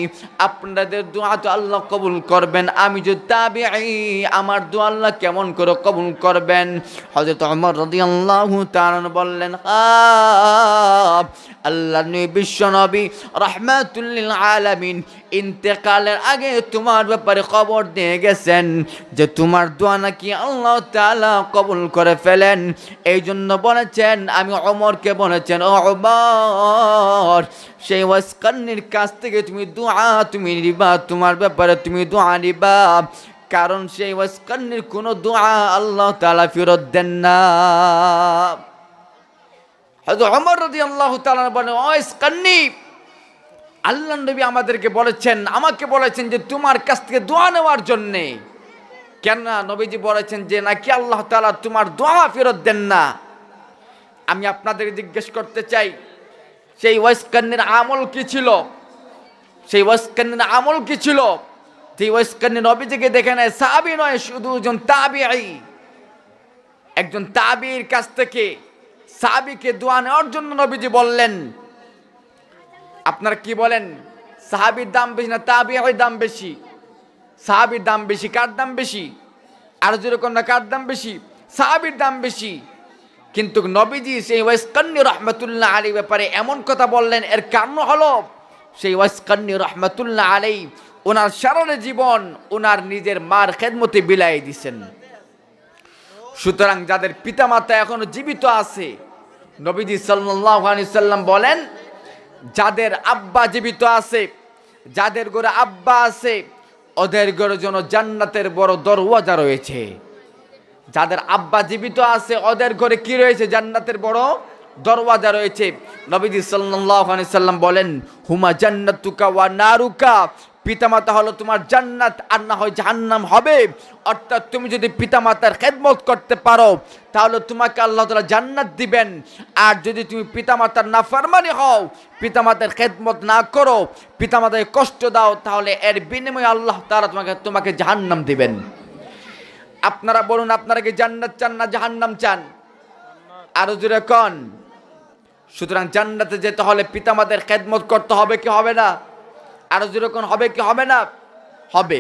আপনাদের দোয়া তো আল্লাহ কবুল করবেন, আমি যে তাবিঈ, আমার দোয়া আল্লাহ কেমন করে কবুল করবেন? হযরত ওমর রাদিয়াল্লাহু তাআলা বললেন, আল্লাহর নবী, বিশ্ব নবী, রাহমাতুল লিল আলামিন ইন্তেকালের আগে তোমার ব্যাপারে খবর দিয়ে গেছেন যে তোমার দোয়া নাকি আল্লাহ তাআলা কবুল করে ফেলেন। এই জন্য বলেছেন, আমি ওমরকে বলেছেন, ও ওমর, সেই ওয়াইস কারনীর কাছ থেকে তুমি নিবা, তোমার ব্যাপারে তুমি দোয়া নিবা, কারণ সেই ওয়াইস কারনীর কোনো দোয়া আল্লাহ তাআলা ফেরত দেন না। হযরত ওমর রাদিয়াল্লাহু তাআলা বলেন, ওয়াইস কারনী, আল্লাহর নবী আমাদেরকে বলেছেন, আমাকে বলেছেন যে তোমার কাছ থেকে দোয়া নেওয়ার জন্যে। কেন? নবীজি বলেছেন যে নাকি আল্লাহ তাআলা তোমার দোয়া ফেরত দেন না। আমি আপনাদের জিজ্ঞেস করতে চাই, সেই ওয়াইস কারনীর আমল কি ছিল? সেই ওয়াইস কারনীর আমল কি ছিল? সেই ওয়াইস কারনী নবীজিকে দেখে নেয়, সাহাবী নয়, শুধু একজন তাবিঈ। একজন তাবিঈর কাছ থেকে সাহাবীকে দোয়া নেওয়ার জন্য নবীজি বললেন। আপনারা কি বলেন, সাহাবীর দাম বেশি না তাবিঈর দাম বেশি? সাহাবীর দাম বেশি। কার দাম বেশি? আর যেরকম না, কার দাম বেশি? সাহাবীর দাম বেশি। কিন্তু নবীজি সেই ওয়াইস কারনী রাহমাতুল্লাহ আলাইহি ব্যাপারে এমন কথা বললেন, এর কারণ হলো সেই ওয়াইস কারনী রাহমাতুল্লাহ আলাইহি ওনার সারা জীবন ওনার নিজের মার খেদমতে বিলায় দিয়েছেন। সুতরাং যাদের পিতামাতা এখনো জীবিত আছে, নবীজি সাল্লাল্লাহু আলাইহি সাল্লাম বলেন, যাদের আব্বা জীবিত আছে, যাদের ঘরে আব্বা আছে, ওদের ঘরের জন্য জান্নাতের বড় দরওয়াজা রয়েছে। যাদের আব্বা জীবিত আছে, ওদের ঘরে কি রয়েছে? জান্নাতের বড় দরওয়াজা রয়েছে। নবীজি সাল্লাল্লাহু আলাইহি সাল্লাম বলেন, হুমা জান্নাতুকা ওয়া নারুকা, পিতামাতা হলো তোমার জান্নাত, আর না হয় জাহান্নাম হবে। অর্থাৎ তুমি যদি পিতামাতার খেদমত করতে পারো তাহলে তোমাকে আল্লাহ তাআলা জান্নাত দিবেন, আর যদি তুমি পিতামাতার নাফরমানি হও, পিতামাতার খেদমত না করো, পিতামাতাকে কষ্ট দাও, তাহলে এর বিনিময়ে আল্লাহ তাআলা তোমাকে জাহান্নাম দিবেন। আপনারা বলুন, আপনারা কি জান্নাত চান না জাহান্নাম চান? আরো জোরে কোন। সুতরাং জান্নাতে যেতে হলে পিতামাতার খেদমত করতে হবে কি হবে না? আরো জোরে কোন, হবে কি হবে না? হবে।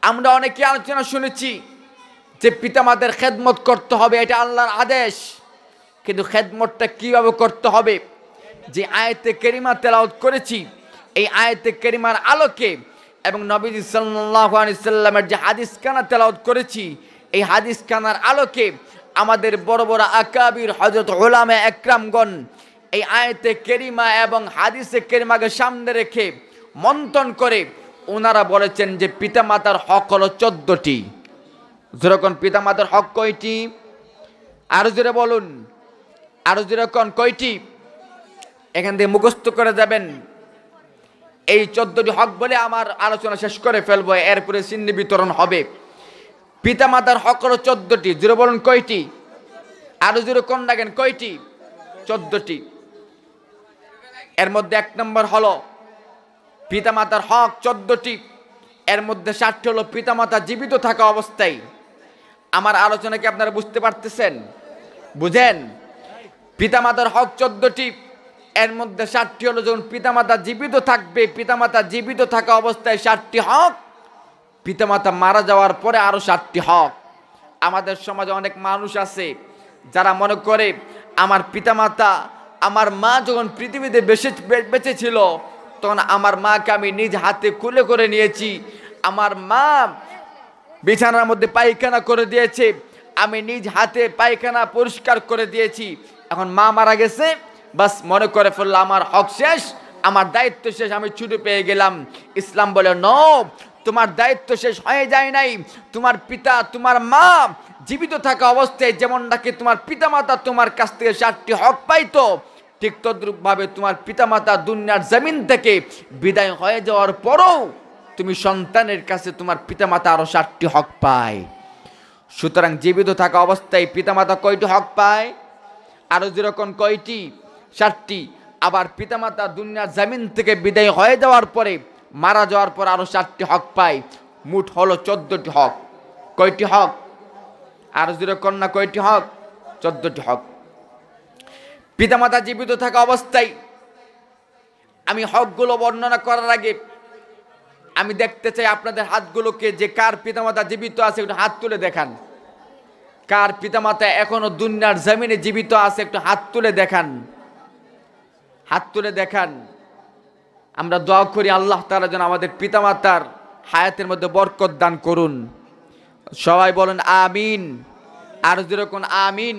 আমরা অনেকে আলোচনা শুনেছি যে পিতামাতার খেদমত করতে হবে, এটা আল্লাহর আদেশ। কিন্তু খেদমতটা কিভাবে করতে হবে, যে আয়াতে কারিমা তেলাওয়াত করেছি, এই আয়াতে কারিমার আলোকে এবং নবীজি সাল্লাল্লাহু আলাইহি সাল্লামের যে হাদিস কানা তেলাওয়াত করেছি, এই হাদিস কানার আলোকে আমাদের বড় বড় আকাবির হযরত উলামা একরামগণ এই আয়াতে কারিমা এবং হাদিসে কারিমাকে সামনে রেখে মন্থন করে ওনারা বলেছেন যে পিতামাতার হক হলো 14টি। যেরকম পিতামাতার হক কয়টি? আরো জোরে বলুন, আরো জোরে কোন, কয়টি? এখান থেকে মুখস্থ করে যাবেন। এই 14টি হক বলে আমার আলোচনা শেষ করে ফেলবো, এরপরে সিন্নি বিতরণ হবে। পিতামাতার হক হলো 14টি। জোরে বলুন কয়টি? আরো জোরে কোন লাগেন, কয়টি? 14টি। এর মধ্যে 1 নম্বর হলো পিতামাতার হক 14টি। এর মধ্যে 7টি হলো পিতামাতা জীবিত থাকা অবস্থায়। আমার আলোচনা কি আপনারা বুঝতে পারতেছেন? বুঝেন? পিতামাতার হক 14টি, এর মধ্যে 7টি হলো যখন পিতামাতা জীবিত থাকবে, পিতামাতা জীবিত থাকা অবস্থায় 7টি হক, পিতামাতা মারা যাওয়ার পরে আরো 7টি হক। আমাদের সমাজে অনেক মানুষ আছে যারা মনে করে আমার পিতামাতা, আমার মা যখন পৃথিবীতে বেঁচে ছিল তখন আমার মাকে আমি নিজ হাতে কুলে করে নিয়েছি, আমার মা বিছানার মধ্যে পায়খানা করে দিয়েছে, আমি নিজ হাতে পায়খানা পরিষ্কার করে দিয়েছি, এখন মা মারা গেছে, বাস মনে করে ফেললো আমার হক শেষ, আমার দায়িত্ব শেষ, আমি ছুটি পেয়ে গেলাম। ইসলাম বলে নো, তোমার দায়িত্ব শেষ হয়ে যায় নাই। তোমার পিতা, তোমার মা জীবিত থাকা অবস্থায় যেমন নাকি তোমার পিতামাতা তোমার কাছ থেকে 7টি হক পাইতো, ঠিক তদ্রূপভাবে তোমার পিতামাতা দুনিয়ার জমিন থেকে বিদায় হয়ে যাওয়ার পরও তুমি সন্তানের কাছে তোমার পিতামাতা আরো 7টি হক পায়। সুতরাং জীবিত থাকা অবস্থায় পিতামাতা কয়টি হক পায়? আরো যেরকম কয়টি? 7টি। আবার পিতামাতা দুনিয়ার জমিন থেকে বিদায় হয়ে যাওয়ার পরে, মারা যাওয়ার পর আরো 7টি হক পায়। মোট হলো 14টি হক। কয়টি হক? আরো যেরকম না, কয়টি হক? 14টি হক। পিতামাতা জীবিত থাকা অবস্থায় আমি হকগুলো বর্ণনা করার আগে আমি দেখতে চাই আপনাদের হাতগুলোকে, যে কার পিতামাতা জীবিত আছে একটু হাত তুলে দেখান। কার পিতামাতা এখনো দুনিয়ার জমিনে জীবিত আছে একটু হাত তুলে দেখান, হাত তুলে দেখান। আমরা দোয়া করি আল্লাহ তাআলা যেন আমাদের পিতামাতার হায়াতের মধ্যে বরকত দান করুন। সবাই বলেন আমিন। আর যেরকম আমিন।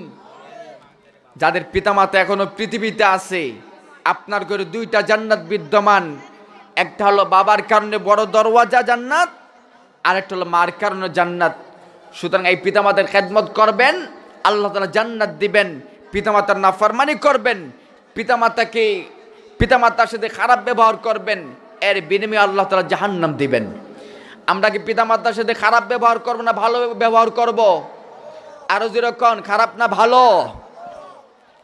যাদের পিতামাতা এখনো পৃথিবীতে আছে, আপনার ঘরে 2টা জান্নাত বিদ্যমান। একটা হলো বাবার কারণে বড় দরওয়াজা জান্নাত, আর একটা হলো মার কারণে জান্নাত। সুতরাং এই পিতামাতার খেদমত করবেন, আল্লাহ তাআলা জান্নাত দিবেন। পিতামাতার নাফরমানি করবেন, পিতামাতার সাথে খারাপ ব্যবহার করবেন, এর বিনিময়ে আল্লাহ তাআলা জাহান্নাম দিবেন। আমরা কি পিতামাতার সাথে খারাপ ব্যবহার করব না ভালো ব্যবহার করব? আরো যেরকম, খারাপ না ভালো?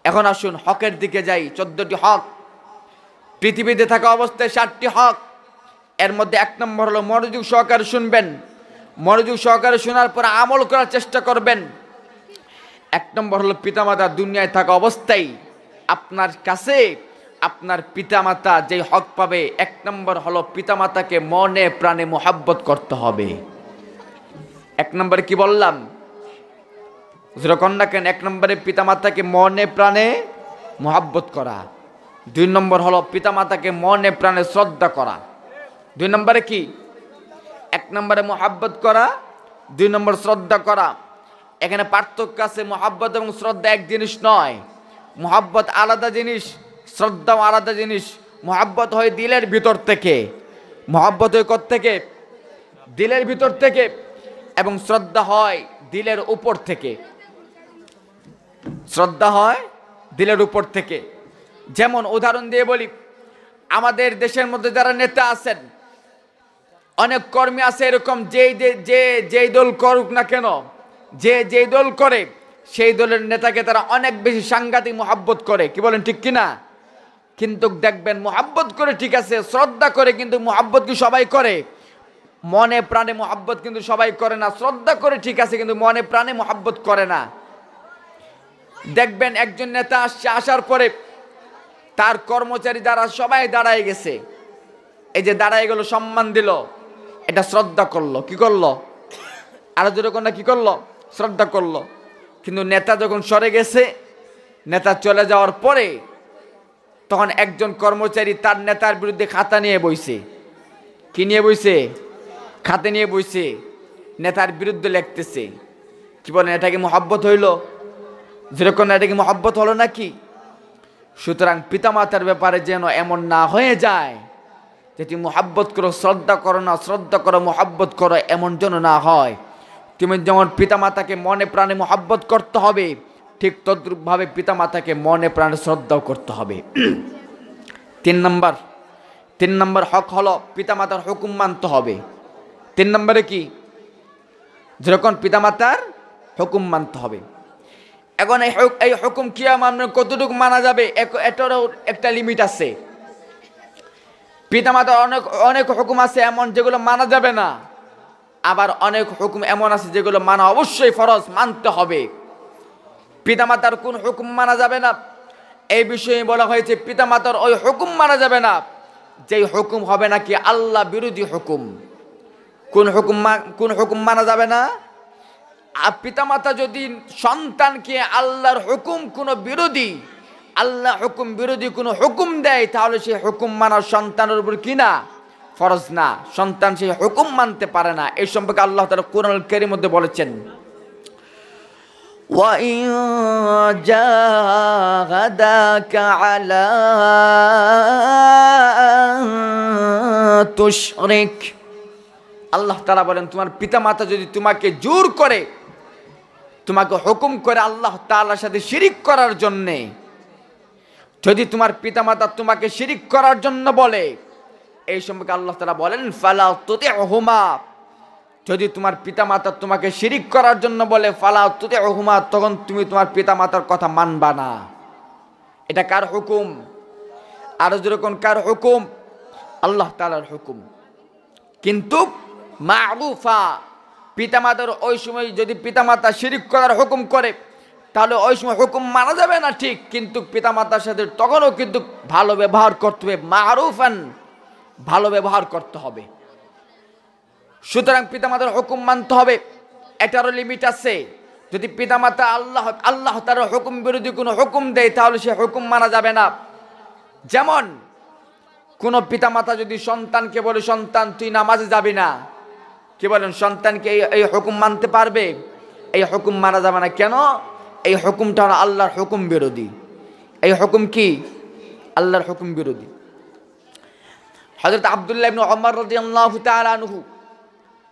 এখন আসুন হকের দিকে যাই। 14টি হক। পৃথিবীতে থাকা অবস্থায় 7টি হক। এর মধ্যে 1 নম্বর হলো মনোযোগ সহকারে শুনবেন। মনোযোগ সহকারে শোনার পর আমল করার চেষ্টা করবেন। 1 নম্বর হলো পিতামাতা দুনিয়ায় থাকা অবস্থায় আপনার কাছে আপনার পিতামাতা যে হক পাবে, 1 নম্বর হলো পিতামাতাকে মনে প্রাণে মোহাব্বত করতে হবে। 1 নম্বরে কি বললাম? যেরকম না কেন, 1 নম্বরে পিতামাতাকে মনে প্রাণে মোহাব্বত করা। 2 নম্বর হলো পিতামাতাকে মনে প্রাণে শ্রদ্ধা করা। 2 নম্বরে কি? 1 নম্বরে মোহাব্বত করা, 2 নম্বর শ্রদ্ধা করা। এখানে পার্থক্য আছে। মোহাব্বত এবং শ্রদ্ধা এক জিনিস নয়। মোহাব্বত আলাদা জিনিস, শ্রদ্ধাও আলাদা জিনিস। মোহাব্বত হয় দিলের ভিতর থেকে, মোহাব্বত হয় কোত্থেকে? দিলের ভিতর থেকে। এবং শ্রদ্ধা হয় দিলের উপর থেকে। শ্রদ্ধা হয় দিলের উপর থেকে। যেমন উদাহরণ দিয়ে বলি, আমাদের দেশের মধ্যে যারা নেতা আছেন, অনেক কর্মী আছে এরকম, যেই দল করুক না কেন, যেই দল করে সেই দলের নেতাকে তারা অনেক বেশি সাংঘাতিক মোহাব্বত করে। কি বলেন, ঠিক কিনা? কিন্তু দেখবেন মোহাব্বত করে ঠিক আছে, শ্রদ্ধা করে, কিন্তু মোহাব্বত কি সবাই করে? মনে প্রাণে মহব্বত কিন্তু সবাই করে না, শ্রদ্ধা করে ঠিক আছে, কিন্তু মনে প্রাণে মহব্বত করে না। দেখবেন একজন নেতা আসছে, আসার পরে তার কর্মচারী দ্বারা সবাই দাঁড়ায় গেছে, এই যে দাঁড়ায় গেল, সম্মান দিল, এটা শ্রদ্ধা করলো। কি করলো? আরো যেরকম না, কি করলো? শ্রদ্ধা করলো। কিন্তু নেতা যখন সরে গেছে, নেতা চলে যাওয়ার পরে তখন একজন কর্মচারী তার নেতার বিরুদ্ধে খাতা নিয়ে বইছে। কি নিয়ে বইছে? খাতা নিয়ে বইছে, নেতার বিরুদ্ধে লিখতেছে। কি বলেন, এটা কি মহব্বত হইল? যেরকম এটা কি মহব্বত হলো নাকি? সুতরাং পিতামাতার ব্যাপারে যেন এমন না হয়ে যায় যে তুমি মহব্বত করো, শ্রদ্ধা করো না, শ্রদ্ধা করো মহব্বত করো, এমন যেন না হয়। তুমি যেমন পিতামাতাকে মনে প্রাণে মহব্বত করতে হবে, ঠিক তদ্রূপভাবে পিতামাতাকে মনে প্রাণে শ্রদ্ধাও করতে হবে। 3 নম্বর হক হলো পিতামাতার হুকুম মানতে হবে। 3 নম্বরে কি? যেরকম পিতামাতার হুকুম মানতে হবে। এখন এই হুকুম কি কতটুকু মানা যাবে, এটারও একটা লিমিট আছে। পিতামাতার অনেক হুকুম আছে এমন যেগুলো মানা যাবে না, আবার অনেক হুকুম এমন আছে যেগুলো মানা অবশ্যই ফরজ, মানতে হবে। পিতামাতার কোন হুকুম মানা যাবে না এই বিষয়ে বলা হয়েছে, পিতামাতার ওই হুকুম মানা যাবে না যেই হুকুম হবে নাকি আল্লাহ বিরোধী হুকুম। কোন হুকুম মানা যাবে না? পিতামাতা যদি সন্তানকে আল্লাহর হুকুম কোনো বিরোধী, আল্লাহ হুকুম বিরোধী কোনো হুকুম দেয়, তাহলে সেই হুকুম মানা সন্তানের উপর কি না? ফরজ না। সন্তান সেই হুকুম মানতে পারে না। এই সম্পর্কে আল্লাহ তাআলা কোরআনুল কারীমের মধ্যে বলেছেন, وَإِن جَاهَدَاكَ عَلَىٰ أَن تُشْرِكَ, আল্লাহ তাআলা বলেন তোমার পিতামাতা যদি তোমাকে জোর করে, তোমাকে হুকুম করে আল্লাহ তাআলার সাথে শিরিক করার জন্যে, যদি তোমার পিতামাতা তোমাকে শিরিক করার জন্য বলে, এই সম্পর্কে আল্লাহ তাআলা বলেন ফালা তুতিউহুমা, যদি তোমার পিতামাতা তোমাকে শিরিক করার জন্য বলে, ফালা তুতিউহুমা, তখন তুমি তোমার পিতামাতার কথা মানবা না। এটা কার হুকুম? আরো যেরকম কার হুকুম? আল্লাহ তাআলার হুকুম। কিন্তু মা'রুফা, পিতামাতার ওই সময় যদি পিতামাতা শিরিক করার হুকুম করে, তাহলে ওই সময় হুকুম মানা যাবে না ঠিক, কিন্তু পিতামাতার সাথে তখনও কিন্তু ভালো ব্যবহার করতে হবে, মা'রুফান, ভালো ব্যবহার করতে হবে। সুতরাং পিতামাতার হুকুম মানতে হবে, এটারও লিমিট আছে। যদি পিতামাতা আল্লাহ তার হুকুম বিরোধী কোনো হুকুম দেয়, তাহলে সে হুকুম মানা যাবে না। যেমন কোন পিতামাতা যদি সন্তানকে বলে, সন্তান তুই নামাজে যাবি না, কি বলেন, সন্তানকে এই হুকুম মানতে পারবে? এই হুকুম মানা যাবে না। কেন? এই হুকুমটা হলো আল্লাহর হুকুম বিরোধী। এই হুকুম কি? আল্লাহর হুকুম বিরোধী। হযরত আব্দুল্লাহ ইবনে ওমর রাদিয়াল্লাহু তাআলা আনহু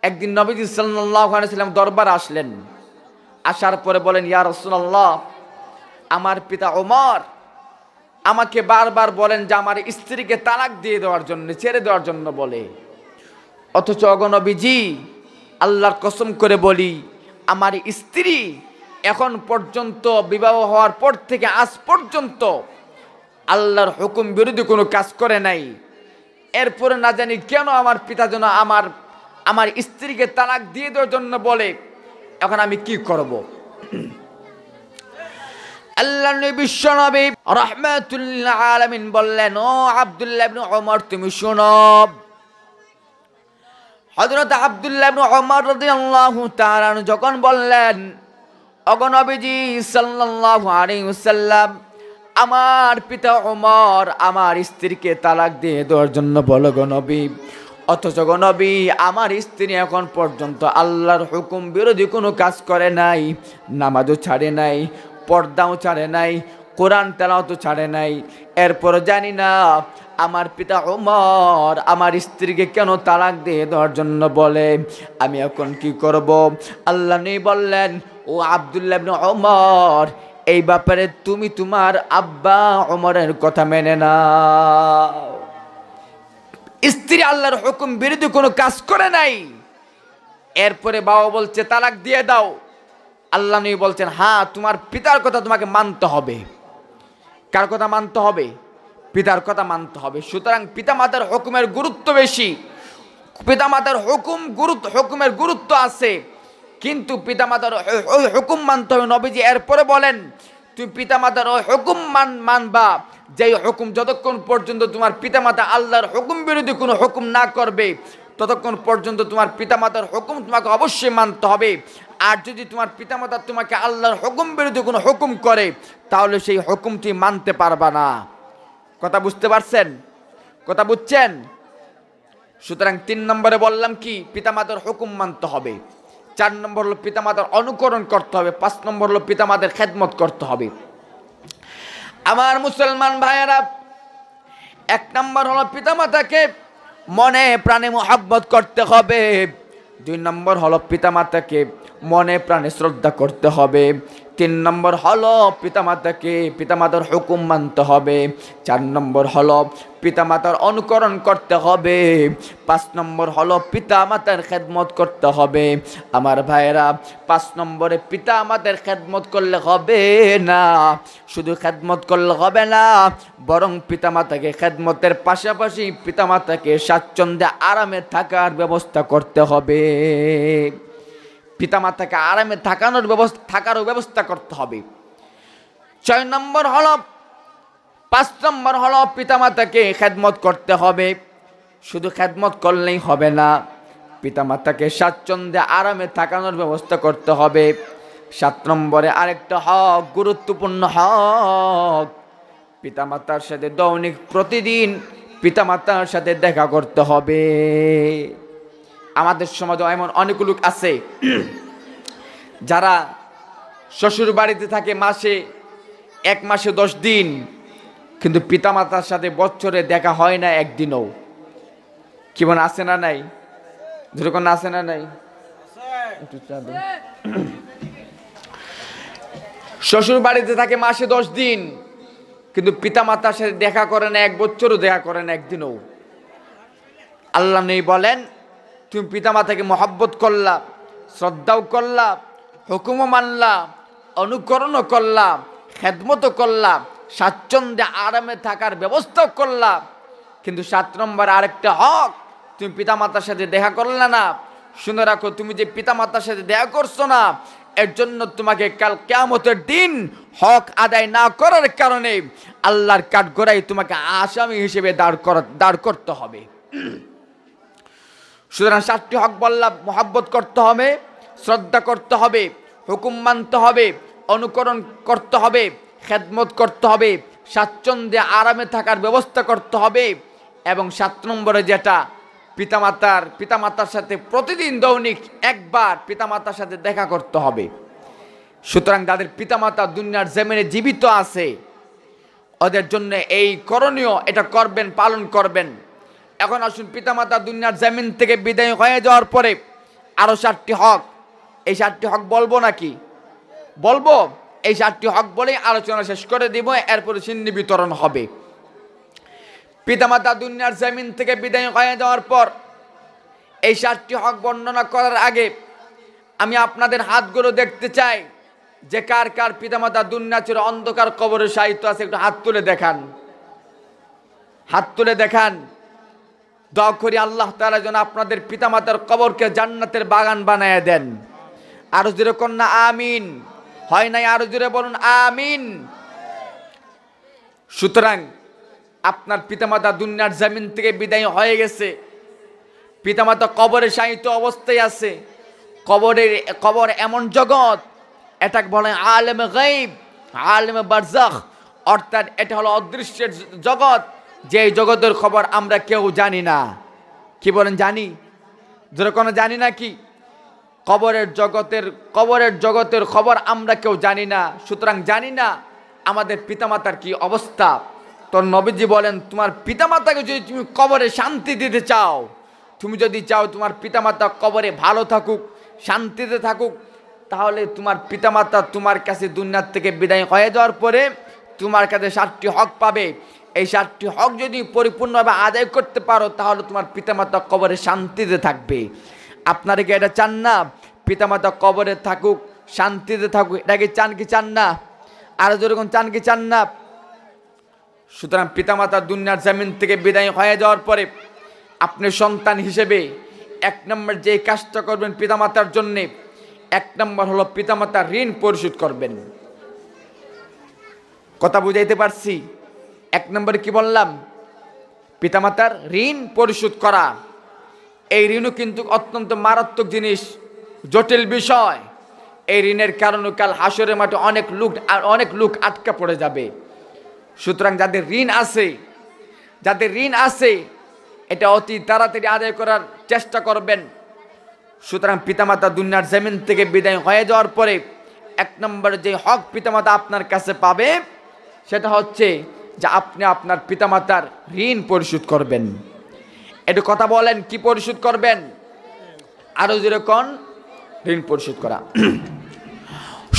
একদিন নবীজি সাল্লাল্লাহু আলাইহি ওয়াসাল্লাম দরবারে আসলেন। আসার পরে বলেন, ইয়া রাসূলুল্লাহ, আমার পিতা ওমর আমাকে বারবার বলেন যে আমার স্ত্রীকে তালাক দিয়ে দেওয়ার জন্য, ছেড়ে দেওয়ার জন্য বলে, অথচ নবীজি আল্লাহর কসম করে বলি, আমার স্ত্রী এখন পর্যন্ত বিবাহ হওয়ার পর থেকে আজ পর্যন্ত আল্লাহর হুকুম বিরোধী কোনো কাজ করে নাই। এরপরে না জানি কেন আমার পিতা যেন আমার স্ত্রীকে তালাক দিয়ে দেওয়ার জন্য বলে, এখন আমি কি করব? আল্লাহ নবী বিশ্বনবী রাহমাতুল আলামিন বললেন, ও আব্দুল্লাহ ইবনে ওমর তুমি শোনো। হযরত আব্দুল্লাহ ইবনে ওমর রাদিয়াল্লাহু তাআলা যখন বললেন, ওগো নবীজি সাল্লাল্লাহু আলাইহি ওয়াসাল্লাম, আমার পিতা ওমর আমার স্ত্রীকে তালাক দিয়ে দেওয়ার জন্য বলো গো নবী, অথচ গো নবী আমার স্ত্রী এখন পর্যন্ত আল্লাহর হুকুম বিরোধী কোনো কাজ করে নাই, নামাজও ছাড়ে নাই, পর্দাও ছাড়ে নাই, কোরআন তেলাওয়াতও ছাড়ে নাই। এরপর জানি না আমার পিতা ওমর আমার স্ত্রীকে কেন তালাক দিয়ে দেওয়ার জন্য বলে, আমি এখন কি করব? আল্লাহ নবী বললেন, ও আব্দুল্লাহ ইবনে ওমর, এই ব্যাপারে তুমি তোমার আব্বা ওমরের কথা মেনে নাও। স্ত্রী আল্লাহর হুকুম বিরোধী কোনো কাজ করে নাই, এরপরে বাবা বলছে তালাক দিয়ে দাও। আল্লাহ নবী বলছেন, হ্যাঁ তোমার পিতার কথা তোমাকে মানতে হবে। কার কথা মানতে হবে? পিতার কথা মানতে হবে। সুতরাং পিতা মাতার হুকুমের গুরুত্ব বেশি। পিতামাতার হুকুমের গুরুত্ব আছে, কিন্তু পিতামাতার ওই হুকুম মানতে হবে। নবীজি এরপরে বলেন, তুমি পিতামাতার ওই হুকুম মানবা যেই হুকুম যতক্ষণ পর্যন্ত তোমার পিতামাতা আল্লাহর হুকুম বিরোধী কোনো হুকুম না করবে, ততক্ষণ পর্যন্ত তোমার পিতামাতার হুকুম তোমাকে অবশ্যই মানতে হবে। আর যদি তোমার পিতামাতা তোমাকে আল্লাহর হুকুম বিরোধী কোনো হুকুম করে, তাহলে সেই হুকুমটি মানতে পারবা না। কথা বুঝতে পারছেন? কথা বুঝছেন? সুতরাং 3 নম্বরে বললাম কি, পিতামাতার হুকুম মানতে হবে। 4 নম্বর হলো পিতামাতার অনুকরণ করতে হবে। 5 নম্বর হলো পিতামাতার খেদমত করতে হবে। আমার মুসলমান ভাইয়েরা, 1 নম্বর হলো পিতামাতাকে মনে প্রাণে মোহাব্বত করতে হবে। 2 নম্বর হলো পিতামাতাকে মনে প্রাণে শ্রদ্ধা করতে হবে। 3 নম্বর হলো পিতামাতার হুকুম মানতে হবে। 4 নম্বর হলো পিতামাতার অনুকরণ করতে হবে। 5 নম্বর হলো পিতামাতার খেদমত করতে হবে। আমার ভাইয়েরা, 5 নম্বরে পিতামাতার খেদমত করলে হবে না, শুধু খেদমত করলে হবে না, বরং পিতামাতাকে খেদমতের পাশাপাশি পিতামাতাকে স্বাচ্ছন্দ্যে আরামে থাকার ব্যবস্থা করতে হবে। পিতামাতাকে আরামে থাকারও ব্যবস্থা করতে হবে। 6 নম্বর হলো 5 নম্বর হলো পিতামাতাকে খেদমত করতে হবে। শুধু খেদমত করলেই হবে না, পিতামাতাকে স্বাচ্ছন্দ্যে আরামে থাকানোর ব্যবস্থা করতে হবে। 7 নম্বরে আরেকটা হক, গুরুত্বপূর্ণ হক, পিতামাতার সাথে দৈনিক প্রতিদিন পিতামাতার সাথে দেখা করতে হবে। আমাদের সমাজে এমন অনেক লোক আছে যারা শ্বশুর বাড়িতে থাকে এক মাসে 10 দিন, কিন্তু পিতামাতার সাথে বছরে দেখা হয় না একদিনও। কি মনে আছে না নাই? যেরকম আছে না নাই? শ্বশুর বাড়িতে থাকে মাসে 10 দিন, কিন্তু পিতামাতার সাথে দেখা করে না, 1 বছরও দেখা করে না একদিনও। আল্লাহ নেই বলেন, তুমি পিতামাতাকে মহব্বত করলা, শ্রদ্ধাও করলা, হুকুমও মানলা, অনুকরণও করলা, খেদমতও করলা, স্বাচ্ছন্দ্যে আরামে থাকার ব্যবস্থাও করলা, কিন্তু 7 নম্বর আরেকটা হক, তুমি পিতামাতার সাথে দেখা করলে না। শুনে রাখো, তুমি যে পিতামাতার সাথে দেখা করছো না, এর জন্য তোমাকে কাল কিয়ামতের দিন হক আদায় না করার কারণে আল্লাহর কাঠগড়ায় তোমাকে আসামি হিসেবে দাঁড় করতে হবে। সুতরাং 7টি হক বললাম, মহব্বত করতে হবে, শ্রদ্ধা করতে হবে, হুকুম মানতে হবে, অনুকরণ করতে হবে, খেদমত করতে হবে, স্বাচ্ছন্দ্যে আরামে থাকার ব্যবস্থা করতে হবে, এবং 7 নম্বরে যেটা, পিতামাতার সাথে প্রতিদিন দৈনিক একবার পিতামাতার সাথে দেখা করতে হবে। সুতরাং যাদের পিতামাতা দুনিয়ার জমিনে জীবিত আছে, ওদের জন্য এই করণীয়, এটা করবেন, পালন করবেন। এখন আসুন, পিতামাতা দুনিয়ার জমিন থেকে বিদায় হয়ে যাওয়ার পরে আরো 7টি হক, এই 7টি হক বলবো নাকি? বলবো। এই 7টি হক বলেই আলোচনা শেষ করে দিব, এরপরে সিন্নি বিতরণ হবে। পিতামাতা দুনিয়ার জমিন থেকে বিদায় হয়ে যাওয়ার পর এই 7টি হক বর্ণনা করার আগে আমি আপনাদের হাতগুলো দেখতে চাই, যে কার কার পিতামাতা দুনিয়া ছেড়ে অন্ধকার কবরে শায়িত আছে, একটু হাত তুলে দেখান, হাত তুলে দেখান। দোয়া করি আল্লাহ তাআলা যেন আপনাদের পিতামাতার কবরকে জান্নাতের বাগান বানায় দেন। আরো জোরে কন্যা আমিন। হয় নাই? আরো জোরে বলুন আমিন। সুতরাং আপনার পিতামাতা দুনিয়ার জমিন থেকে বিদায় হয়ে গেছে, পিতামাতা কবরে শায়িত অবস্থায় আছে। কবর এমন জগৎ, এটাকে বলে আলেমে গায়ব, আলেমে বারজাখ, অর্থাৎ এটা হলো অদৃশ্যের জগৎ, যে জগতের খবর আমরা কেউ জানি না। কি বলেন? জানি? যেরকম জানি না কি? কবরের জগতের খবর আমরা কেউ জানি না। সুতরাং জানি না আমাদের পিতামাতার কি অবস্থা। তো নবীজি বলেন, তোমার পিতামাতাকে যদি তুমি কবরে শান্তি দিতে চাও, তুমি যদি চাও তোমার পিতামাতা কবরে ভালো থাকুক, শান্তিতে থাকুক, তাহলে তোমার পিতামাতা তোমার কাছে দুনিয়ার থেকে বিদায় হয়ে যাওয়ার পরে তোমার কাছে 7টি হক পাবে। এই 7টি হক যদি পরিপূর্ণভাবে আদায় করতে পারো, তাহলে তোমার পিতামাতা কবরে শান্তিতে থাকবে। আপনারা কি এটা চান না? পিতামাতা কবরে থাকুক, শান্তিতে থাকুক, এটাকে চান কি চান না? আরো যেরকম চান কি চান না? সুতরাং পিতামাতা দুনিয়ার জমিন থেকে বিদায় হয়ে যাওয়ার পরে আপনি সন্তান হিসেবে এক নম্বর যে কাজটা করবেন পিতামাতার জন্যে, এক নম্বর হলো পিতামাতার ঋণ পরিশোধ করবেন। কথা বুঝাইতে পারছি? এক নম্বরে কি বললাম? পিতামাতার ঋণ পরিশোধ করা। এই ঋণও কিন্তু অত্যন্ত মারাত্মক জিনিস, জটিল বিষয়। এই ঋণের কারণে কাল হাসরের মাঠে অনেক লোক আটকা পড়ে যাবে। সুতরাং যাদের ঋণ আছে এটা অতি তাড়াতাড়ি আদায় করার চেষ্টা করবেন। সুতরাং পিতামাতা দুনিয়ার জমিন থেকে বিদায় হয়ে যাওয়ার পরে এক নম্বরে যে হক পিতামাতা আপনার কাছে পাবে সেটা হচ্ছে যে আপনি আপনার পিতামাতার ঋণ পরিশোধ করবেন। একটু কথা বলেন, কি পরিশোধ করবেন? আরো যেরকম ঋণ পরিশোধ করা।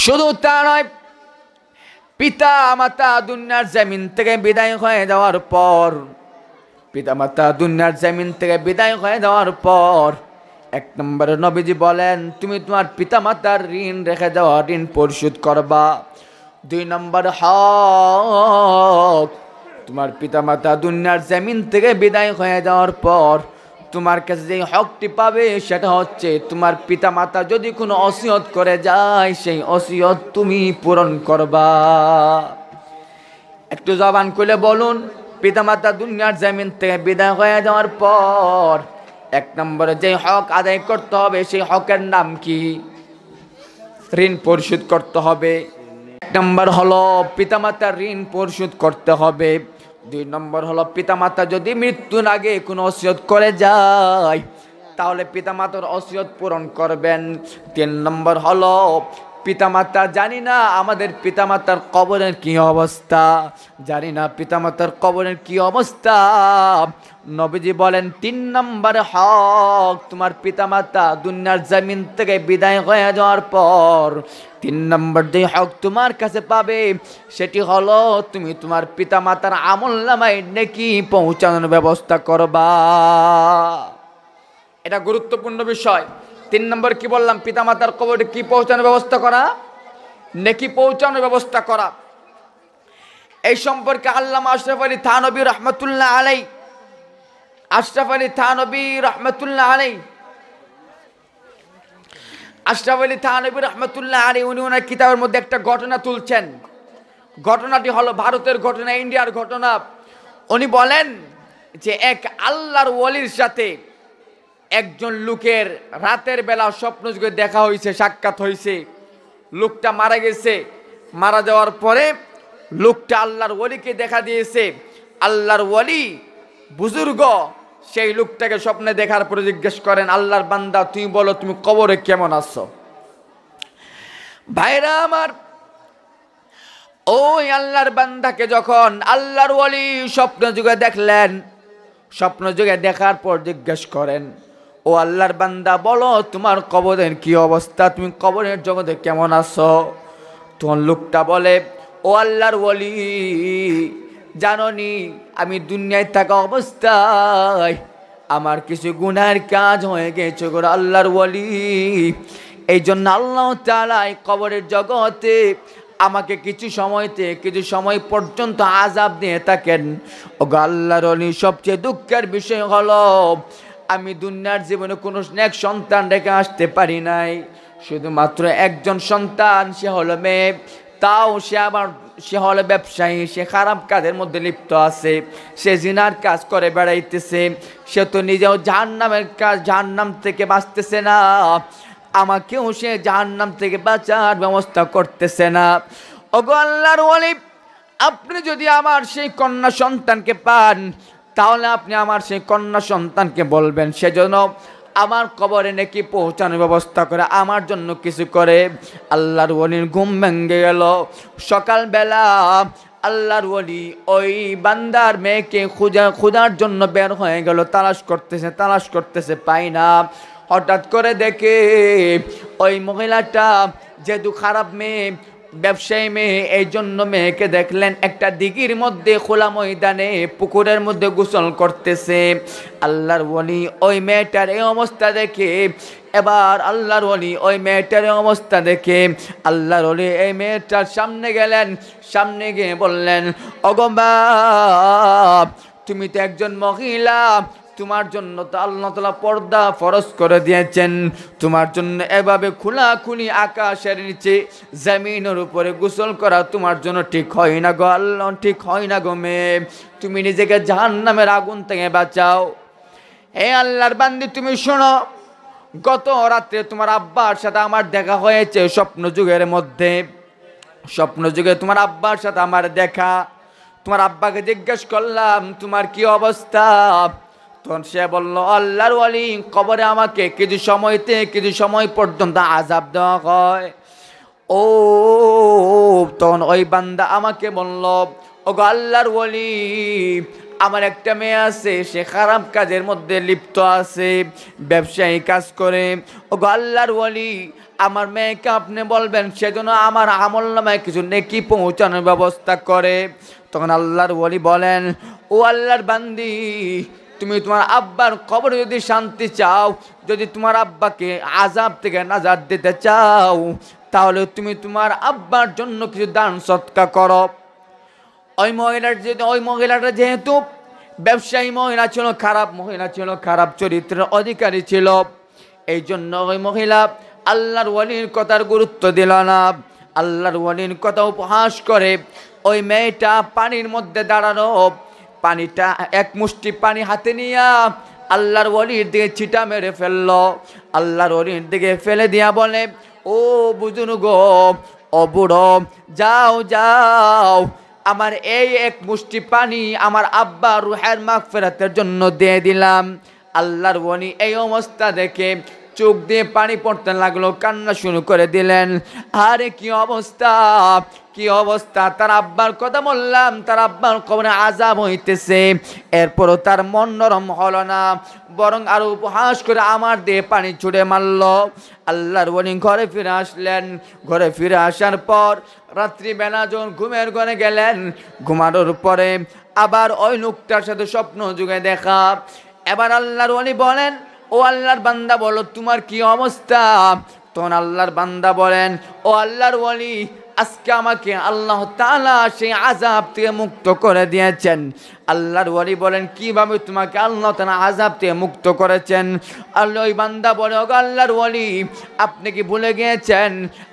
শুধু তা নয়, পিতা মাতা দুনিয়ার জমিন থেকে বিদায় হয়ে যাওয়ার পর এক নম্বরে নবীজি বলেন তুমি তোমার পিতা মাতার ঋণ রেখে যাওয়া ঋণ পরিশোধ করবা। 2 নম্বর হক, তোমার পিতা মাতা দুনিয়ার জমিন থেকে বিদায় হয়ে যাওয়ার পর তোমার কাছে যে হকটি পাবে সেটা হচ্ছে তোমার পিতা মাতা যদি কোনো ওসিয়ত করে যায় সেই ওসিয়ত তুমি পূরণ করবা। একটু জবান খুলে বলুন, পিতামাতা দুনিয়ার জমিন থেকে বিদায় হয়ে যাওয়ার পর এক নম্বরে যে হক আদায় করতে হবে সেই হকের নাম কি? ঋণ পরিশোধ করতে হবে। এক নম্বর হলো পিতামাতার ঋণ পরিশোধ করতে হবে। 2 নম্বর হলো পিতামাতা যদি মৃত্যুর আগে কোনো ওসিয়ত করে যায় তাহলে পিতামাতার ওসিয়ত পূরণ করবেন। 3 নম্বর হলো পিতামাতা, জানি না আমাদের পিতামাতার কবরের কি অবস্থা, নবীজি বলেন 3 নম্বর হক, তোমার পিতামাতা দুনিয়ার জমিন থেকে বিদায় হয়ে যাওয়ার পর 3 নম্বর যে হক তোমার কাছে পাবে সেটি হলো তুমি তোমার পিতামাতার আমলনামায় নেকি পৌঁছানোর ব্যবস্থা করবা। এটা গুরুত্বপূর্ণ বিষয়। 3 নম্বর কি বললাম? পিতামাতার কবরে কি পৌঁছানোর ব্যবস্থা করা, নেকি পৌঁছানোর ব্যবস্থা করা। এই সম্পর্কে আল্লামা আশরাফ আলী থানভী রহমতুল্লাহ আলাই উনি ওনার কিতাবের মধ্যে একটা ঘটনা তুলছেন। ঘটনাটি হলো ভারতের ঘটনা, ইন্ডিয়ার ঘটনা। উনি বলেন যে এক আল্লাহর ওয়ালির সাথে একজন লোকের রাতের বেলা স্বপ্নযোগে দেখা হয়েছে, সাক্ষাৎ হয়েছে। লোকটা মারা গেছে। মারা যাওয়ার পরে লোকটা আল্লাহর ওয়ালিকে দেখা দিয়েছে। আল্লাহর ওয়ালি বুজুর্গ সেই লোকটাকে স্বপ্নে দেখার পরে জিজ্ঞেস করেন, আল্লাহর বান্দা তুমি বলো তুমি কবরে কেমন আছো? ভাইরা আমার, ওই আল্লাহর বান্দাকে যখন আল্লাহর ওয়ালি স্বপ্নযোগে দেখলেন, স্বপ্নযোগে দেখার পর জিজ্ঞেস করেন, ও আল্লাহর বান্দা বলো তোমার কবরের কি অবস্থা, তুমি কবরের জগতে কেমন আছো? তখন লোকটা বলে, ও আল্লাহর ওয়ালি, জানোনি আমি দুনিয়ায় থাকা অবস্থায় আমার কিছু গুনাহের কাজ হয়ে গেছে গো আল্লাহর ওয়ালি। এই জন্য আল্লাহ তাআলা কবরের জগতে আমাকে কিছু সময় পর্যন্ত আযাব দিয়ে থাকেন। ও গো আল্লাহর ওয়ালি, সবচেয়ে দুঃখের বিষয় হলো আমি দুনিয়ার জীবনে কোনো নেক সন্তান রেখে আসতে পারি নাই। শুধুমাত্র একজন সন্তান, সে হলো মেয়ে। তাও সে হলো ব্যবসায়ী, সে খারাপ কাজের মধ্যে লিপ্ত আছে, সে জিনার কাজ করে বেড়াইতেছে। সে তো নিজেও জাহান্নাম থেকে বাঁচতেছে না, আমাকেও সে জাহান্নাম থেকে বাঁচার ব্যবস্থা করতেছে না। ওগো আল্লাহর ওয়ালি, আপনি যদি আমার সেই কন্যা সন্তানকে পান তাহলে আপনি আমার সেই কন্যা সন্তানকে বলবেন সেজন্য আমার কবরে নাকি পৌঁছানোর ব্যবস্থা করে, আমার জন্য কিছু করে। আল্লাহর ওয়ালির ঘুম ভেঙে গেল। সকালবেলা আল্লাহর ওয়ালি ওই বান্দার মেয়েকে খোঁজার জন্য বের হয়ে গেল। তালাশ করতেছে, পায় না। হঠাৎ করে দেখে ওই মহিলাটা যেহেতু খারাপ মেয়ে, ব্যবসায়ী মেয়ে, এই জন্য মেয়েকে দেখলেন একটা দিঘির মধ্যে, খোলা ময়দানে, পুকুরের মধ্যে গোসল করতেছে। আল্লাহর ওয়ালি ওই মেয়েটার এই অবস্থা দেখে আল্লাহর ওয়ালি এই মেয়েটার সামনে গেলেন। সামনে গিয়ে বললেন, ওগো বাপ, তুমি তো একজন মহিলা, তোমার জন্য তো আল্লাহ তাআলা পর্দা ফরজ করে দিয়েছেন, তোমার জন্য এভাবে খোলাখুলি আকাশের নিচে জমিনের উপরে গোসল করা তোমার জন্য ঠিক হয় না গো আল্লাহ, ঠিক হয় না গো মেয়ে, তুমি নিজেকে জাহান্নামের আগুন থেকে বাঁচাও। হে আল্লাহর বান্দি তুমি শোনো, গত রাত্রে তোমার আব্বার সাথে আমার দেখা হয়েছে স্বপ্ন যুগের মধ্যে, স্বপ্ন যুগে তোমার আব্বার সাথে আমার দেখা। তোমার আব্বাকে জিজ্ঞেস করলাম তোমার কি অবস্থা, তখন সে বলল আল্লাহর ওয়ালি কবরে আমাকে কিছু সময় পর্যন্ত আযাব দেওয়া হয়। ও তখন ওই বান্দা আমাকে বলল ওগো আল্লাহর ওয়ালি, আমার একটা মেয়ে আছে, সে খারাপ কাজের মধ্যে লিপ্ত আছে, ব্যবসায়ী কাজ করে। ওগো আল্লাহর ওয়ালি, আমার মেয়েকে আপনি বলবেন সেজন্য আমার আমলনামায় কিছু নেকি পৌঁছানোর ব্যবস্থা করে। তখন আল্লাহর ওয়ালি বলেন ও আল্লাহর বান্দি, তুমি তোমার আব্বার কবরে যদি শান্তি চাও, যদি তোমার আব্বাকে আযাব থেকে নাজাত দিতে চাও, তাহলে তুমি তোমার আব্বার জন্য কিছু দান সদকা করো। ওই মহিলাটা যেহেতু ব্যবসায়ী মহিলা ছিল, খারাপ মহিলা ছিল, খারাপ চরিত্রের অধিকারী ছিল, এই জন্য ওই মহিলা আল্লাহর ওয়ালির কথার গুরুত্ব দিল না, আল্লাহর ওয়ালির কথা উপহাস করে ওই মেয়েটা পানির মধ্যে দাঁড়ানো, পানিটা এক মুষ্টি পানি হাতে নিয়া আল্লাহর ওয়ালির দিকে ছিটা মেরে ফেললো। আল্লাহর ওয়ালির দিকে ফেলে দিয়া বলে ও বুজুর্গ, ও বুড়ো, যাও যাও, আমার এই এক মুষ্টি পানি আমার আব্বা রুহের মাগফিরাতের জন্য দিয়ে দিলাম। আল্লাহর ওয়ালি এই অবস্থা দেখে চোখ দিয়ে পানি পড়তে লাগলো, কান্না শুরু করে দিলেন। আরে কি অবস্থা, কি অবস্থা, তার আব্বার কথা বললাম, তার আব্বার কবরে আযাব হইতেছে, এরপরও তার মন নরম হলো না, বরং আরো উপহাস করে আমার দিয়ে পানি ছুড়ে মারল। আল্লাহর ওয়ালি ঘরে ফিরে আসলেন। ঘরে ফিরে আসার পর রাত্রিবেলা যখন ঘুমের ঘরে গেলেন, ঘুমানোর পরে আবার ওই লোকটার সাথে স্বপ্ন যুগে দেখা। এবার আল্লাহর ওয়ালি বলেন ও আল্লাহর বান্দা বলো তোমার কি অবস্থা। তখন আল্লাহর বান্দা বলেন ও আল্লাহর ওয়ালি, আজকে আমাকে আল্লাহ তাআলা সেই আযাব থেকে মুক্ত করে দিয়েছেন। আল্লাহর ওয়ালি বলেন কিভাবে তোমাকে আল্লাহ তাআলা আযাব থেকে মুক্ত করেছেন। আল্লাহ ওই বান্দা বলে ও আল্লাহর ওয়ালি, আপনি কি ভুলে গিয়েছেন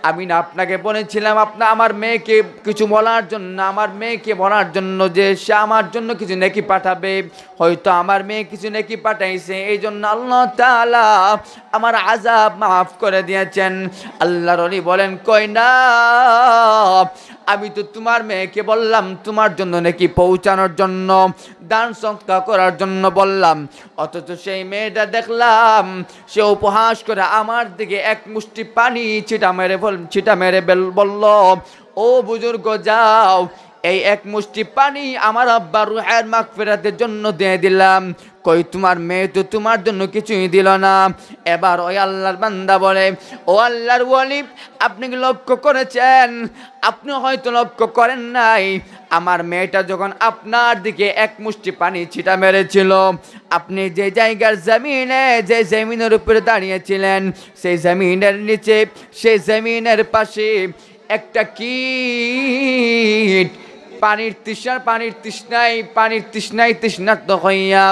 আমি না আপনাকে বলেছিলাম আমার মেয়েকে কিছু বলার জন্য, আমার মেয়েকে বলার জন্য যে সে আমার জন্য কিছু নেকি পাঠাবে, হয়তো আমার মেয়ে কিছু নেকি পাঠাইছে, এই জন্য আল্লাহ তাআলা আমার আযাব মাফ করে দিয়েছেন। আল্লাহর ওয়ালি বলেন কই না, আমি তো তোমার মেয়েকে বললাম তোমার জন্য নাকি পৌঁছানোর জন্য, দান সদকা করার জন্য বললাম, অথচ সেই মেয়েটা দেখলাম সে উপহাস করে আমার দিকে এক মুষ্টি পানি ছিটা মেরে বলল ও বুজুর্গ যাও, এই এক মুষ্টি পানি আমার আব্বার রুহের মাগফিরাতের জন্য দিয়ে দিলাম। কই তোমার মেয়ে তো তোমার জন্য কিছুই দিল না। এবার ওই আল্লাহর বান্দা বলে ও আল্লাহর ওয়ালি, আপনি কি লক্ষ্য করেছেন, আপনি হয়তো লক্ষ্য করেন নাই, আমার মেয়েটা যখন আপনার দিকে এক মুষ্টি পানি ছিটা মেরেছিল, আপনি যে জায়গার জমিনে, যে জমিনের উপরে দাঁড়িয়েছিলেন, সেই জমিনের নিচে, সেই জমিনের পাশে একটা কীট পানির তৃষ্ণায় তৃষ্ণার্ত হইয়া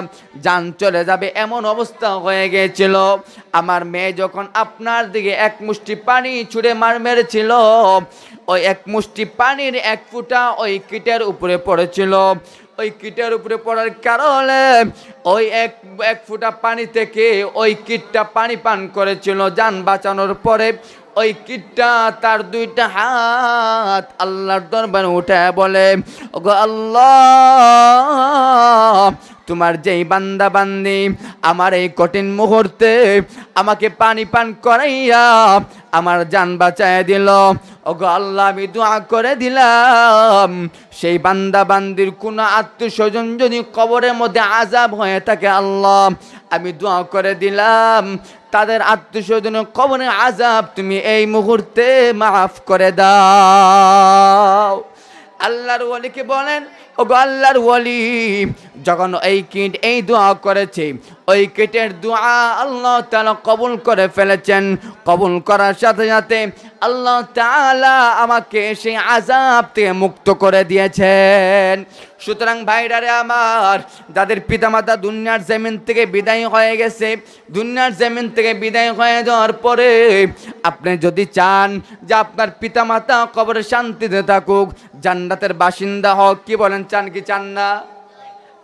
জান চলে যাবে এমন অবস্থা হয়ে গিয়েছিল। আমার মেয়ে যখন আপনার দিকে এক মুষ্টি পানি ছুঁড়ে মেরেছিল, ওই এক মুষ্টি পানির এক ফোঁটা ওই কীটের উপরে পড়েছিল। ওই কীটের উপরে পড়ার কারণে ওই এক ফোঁটা পানি থেকে ওই কীটটা পানি পান করেছিল। জান বাঁচানোর পরে ওই কীটটা তার দুইটা হাত আল্লাহর দরবারে উঠে বলে ওগো আল্লাহ, তোমার যেই বান্দা বান্দি আমার এই কঠিন মুহূর্তে আমাকে পানি পান করাইয়া আমার জান বাঁচায় দিল, ওগো আল্লাহ আমি দোয়া করে দিলাম সেই বান্দা বান্দির কোনো আত্মীয়স্বজন যদি কবরের মধ্যে আযাব হয়ে থাকে, আল্লাহ আমি দোয়া করে দিলাম তাদের আত্মীয়স্বজনের কবরে আযাব তুমি এই মুহূর্তে মাফ করে দাও। আল্লাহর ওয়ালিকে বলেন ওগো আল্লাহর ওয়ালি, যখন এই কীট এই দোয়া করেছে, ওই কেটের দোয়া আল্লাহ তাআলা কবুল করে ফেলেছেন। কবুল করার সাথে সাথে আল্লাহ তাআলা আমাকে সেই আযাব থেকে মুক্ত করে দিয়েছেন। সুতরাং ভাইরারে আমার, যাদের পিতামাতা দুনিয়ার জমিন থেকে বিদায় হয়ে গেছে, দুনিয়ার জমিন থেকে বিদায় হয়ে যাওয়ার পরে আপনি যদি চান যে আপনার পিতামাতা কবরে শান্তিতে থাকুক, জান্নাতের বাসিন্দা হোক, কি বলেন, চান কি চান না?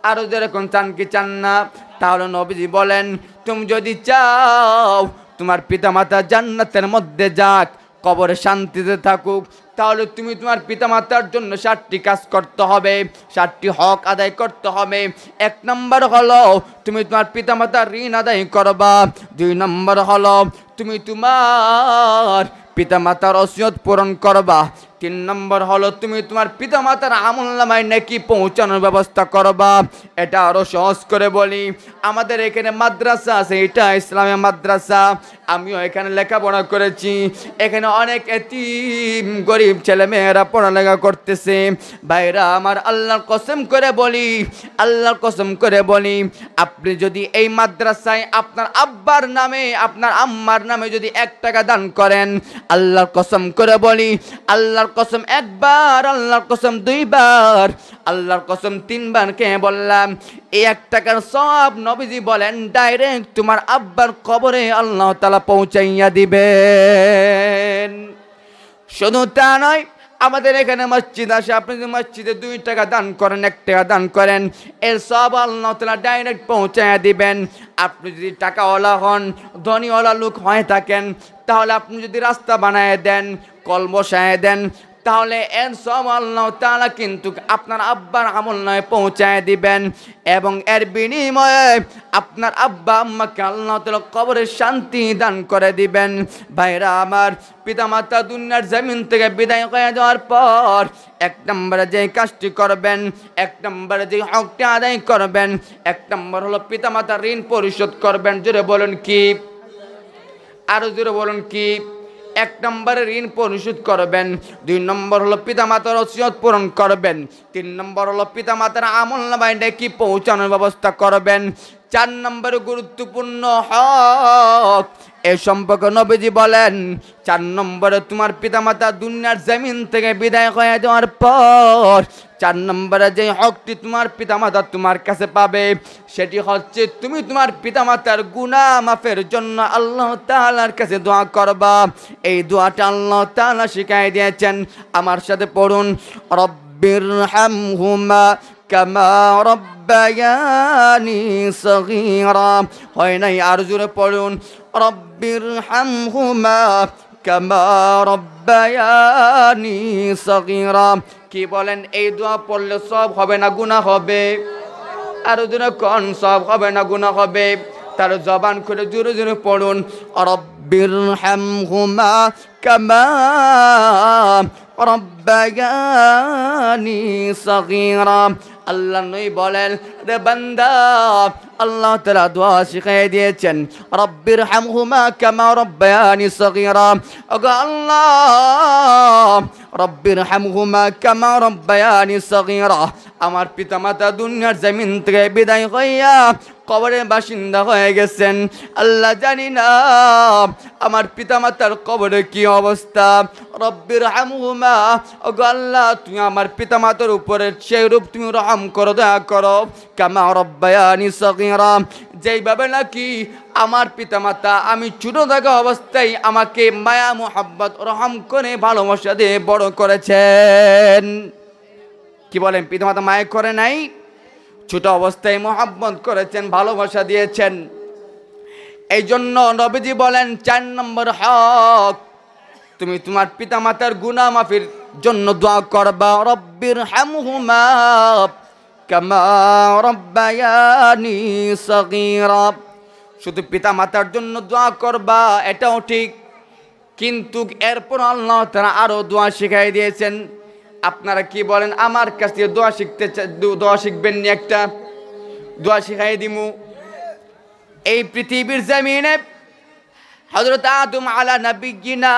আরো যেরকম চান কি চান না? তাহলে নবীজি বলেন, তুমি যদি চাও তোমার পিতামাতা জান্নাতের মধ্যে যাক, কবরে শান্তিতে থাকুক, তাহলে তুমি তোমার পিতামাতার জন্য 7টি কাজ করতে হবে, 7টি হক আদায় করতে হবে। 1 নম্বর হলো তুমি তোমার পিতামাতার ঋণ আদায় করবা। 2 নম্বর হলো তুমি তোমার পিতামাতার ওসিয়ত পূরণ করবা। 3 নম্বর হলো তুমি তোমার পিতামাতার আমলনামায় নেকি পৌঁছানোর ব্যবস্থা করবা। এটা আরো সহজ করে বলি, আমাদের এখানে মাদ্রাসা আছে, এটা ইসলামী মাদ্রাসা, আমিও এখানে লেখাপড়া করেছি। এখানে অনেক এতিম গরিব ছেলে মেয়েরা পড়ালেখা করতেছে। ভাইরা আমার, আল্লাহর কসম করে বলি, আল্লাহর কসম করে বলি, আপনি যদি এই মাদ্রাসায় আপনার আব্বার নামে আপনার আম্মার নামে যদি 1 টাকা দান করেন, আল্লাহর কসম করে বলি, আল্লাহর কসম 1 বার, আল্লাহর কসম 2 বার, আল্লাহর কসম 3 বার কে বললাম, এই 1 টাকার সওয়াব নবীজি বলেন ডাইরেক্ট তোমার আব্বার কবরে আল্লাহ তাআলা পৌঁছাইয়া দিবেন। শুধু তা নয়, আমাদের এখানে মসজিদ আছে, আপনি যদি মসজিদে 2 টাকা দান করেন, 1 টাকা দান করেন, এর সব আল্লাহ তাআলা ডাইরেক্ট পৌঁছাইয়া দিবেন। আপনি যদি টাকাওয়ালা হন, ধনীওয়ালা লোক হয়ে থাকেন, তাহলে আপনি যদি রাস্তা বানায় দেন, কল বসায় দেন, তাহলে এর সব আল্লাহ তাআলা কিন্তু আপনার আব্বার আমলনামায় পৌঁছায় দিবেন, এবং এর বিনিময়ে আপনার আব্বা আম্মাকে আল্লাহ তাআলা কবরে শান্তি দান করে দিবেন। ভাইরা আমার, পিতামাতা দুনিয়ার জমিন থেকে বিদায় হয়ে যাওয়ার পর 1 নম্বরে যে কাজটি করবেন, 1 নম্বরে যে হকটি আদায় করবেন, 1 নম্বর হলো পিতামাতার ঋণ পরিশোধ করবেন। জোরে বলুন কি? আরো জোরে বলুন কি? 1 নম্বরে ঋণ পরিশোধ করবেন। 2 নম্বর হলো পিতামাতার ওসিয়ত পূরণ করবেন। 3 নম্বর হলো পিতামাতার আমলনামায় নেকি পৌঁছানোর ব্যবস্থা করবেন। 4 নম্বরে গুরুত্বপূর্ণ হক, এ সম্পর্কে নবীজি বলেন, 4 নম্বরে তোমার পিতামাতা দুনিয়ার জমিন থেকে বিদায় হয়ে যাওয়ার পর 4 নম্বরে যে হকটি তোমার পিতামাতা তোমার কাছে পাবে, সেটি হচ্ছে তুমি তোমার পিতামাতার গুনাহ মাফের জন্য আল্লাহ তাআলার কাছে দোয়া করবা। এই দোয়াটা আল্লাহ তাআলা শিখাই দিয়েছেন, আমার সাথে পড়ুন, রব্বিরহামহুমা কামা রব্বায়ানি সগীরা। হয় নাই? আর জোরে পড়ুন, রব্বিরহামহুমা কামা রব্বায়ানি সগীরা। কি বলেন, এই দোয়া পড়লে সব হবে না গুনাহ হবে? আর জোরে কোন, সব হবে না গুনাহ হবে? তার জবান করে জোরে জোরে পড়ুন, রব্বিরহামহুমা কামা রব্বায়ানি সগীরা। আল্লাহ নবী বলেন, রে বান্দা, আল্লাহ তাআলা দোয়া শিখিয়ে দিয়েছেন, রব্বিরহামহুমা কামা রব্বায়ানি সগীরা। ওগো আল্লাহ, রব্বিরহামহুমা কামা রব্বায়ানি সগীরা, আমার পিতামাতা দুনিয়ার জমিন থেকে বিদায় হইয়া কবরের বাসিন্দা হয়ে গেছেন। আল্লাহ, জানি না আমার পিতামাতার কবরে কি অবস্থা। রব্বিরহামহুমা, ওগো আল্লাহ, তুমি আমার পিতামাতার উপরে সেই রূপ তুমি রহম করো, দয়া করো, কামা রব্বায়ানি সগীরা, যেইভাবে নাকি আমার পিতামাতা আমি ছোট থাকা অবস্থায় আমাকে মায়া মোহাব্বত রহম করে ভালোবাসা দিয়ে বড় করেছেন। কি বলেন, পিতামাতা মায়া করে নাই? ছোট অবস্থায় মোহাব্বত করেছেন, ভালোবাসা দিয়েছেন। এই জন্য নবীজি বলেন, 4 নম্বর হক, তুমি তোমার পিতামাতার গুনাহ মাফির জন্য দোয়া করবা, রব্বিরহামহুমা কামা রব্বায়ানি সগীরা। শুধু পিতামাতার জন্য দোয়া করবা, এটাও ঠিক, কিন্তু এরপর আল্লাহ তাআলা আরো দোয়া শিখাই দিয়েছেন। আপনারা কি বলেন, আমার কাছ থেকে দোয়া শিখতে দোয়া শিখবেন নি? একটা দোয়া শিখাই দিমু। এই পৃথিবীর জমিনে হযরত আদম আলা নবিয়িনা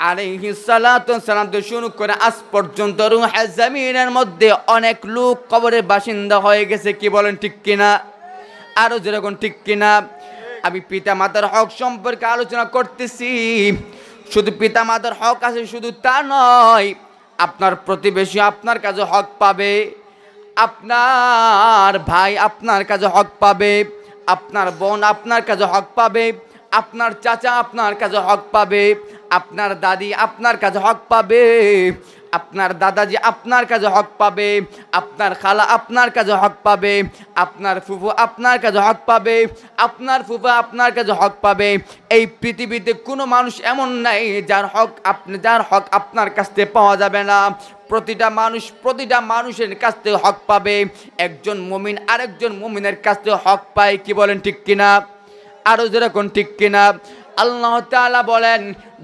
আলাইহিস সালাতু ওয়াস সালাম থেকে শুরু করে আজ পর্যন্ত রূহে জমিনের মধ্যে অনেক লোক কবরের বাসিন্দা হয়ে গেছে। কি বলেন, ঠিক কিনা? আরো যেরকম ঠিক কিনা? আমি পিতা মাতার হক সম্পর্কে আলোচনা করতেছি। শুধু পিতা মাতার হক আছে শুধু তা নয়, আপনার প্রতিবেশী আপনার কাছে হক পাবে, আপনার ভাই আপনার কাছে হক পাবে, আপনার বোন আপনার কাছে হক পাবে, আপনার চাচা আপনার কাছে হক পাবে, আপনার দাদি আপনার কাছে হক পাবে, আপনার দাদাজি আপনার কাছে হক পাবে, আপনার খালা আপনার কাছে হক পাবে, আপনার ফুফু আপনার কাছে হক পাবে, আপনার ফুফা আপনার কাছে হক পাবে। এই পৃথিবীতে কোনো মানুষ এমন নাই যার হক আপনার কাছ থেকে পাওয়া যাবে না। প্রতিটা মানুষের কাছ থেকে হক পাবে। একজন মুমিন আরেকজন মুমিনের কাছ থেকে হক পায়। কি বলেন ঠিক কিনা? আরো যেরকম ঠিক কিনা? আল্লাহ তাআলা বলেন,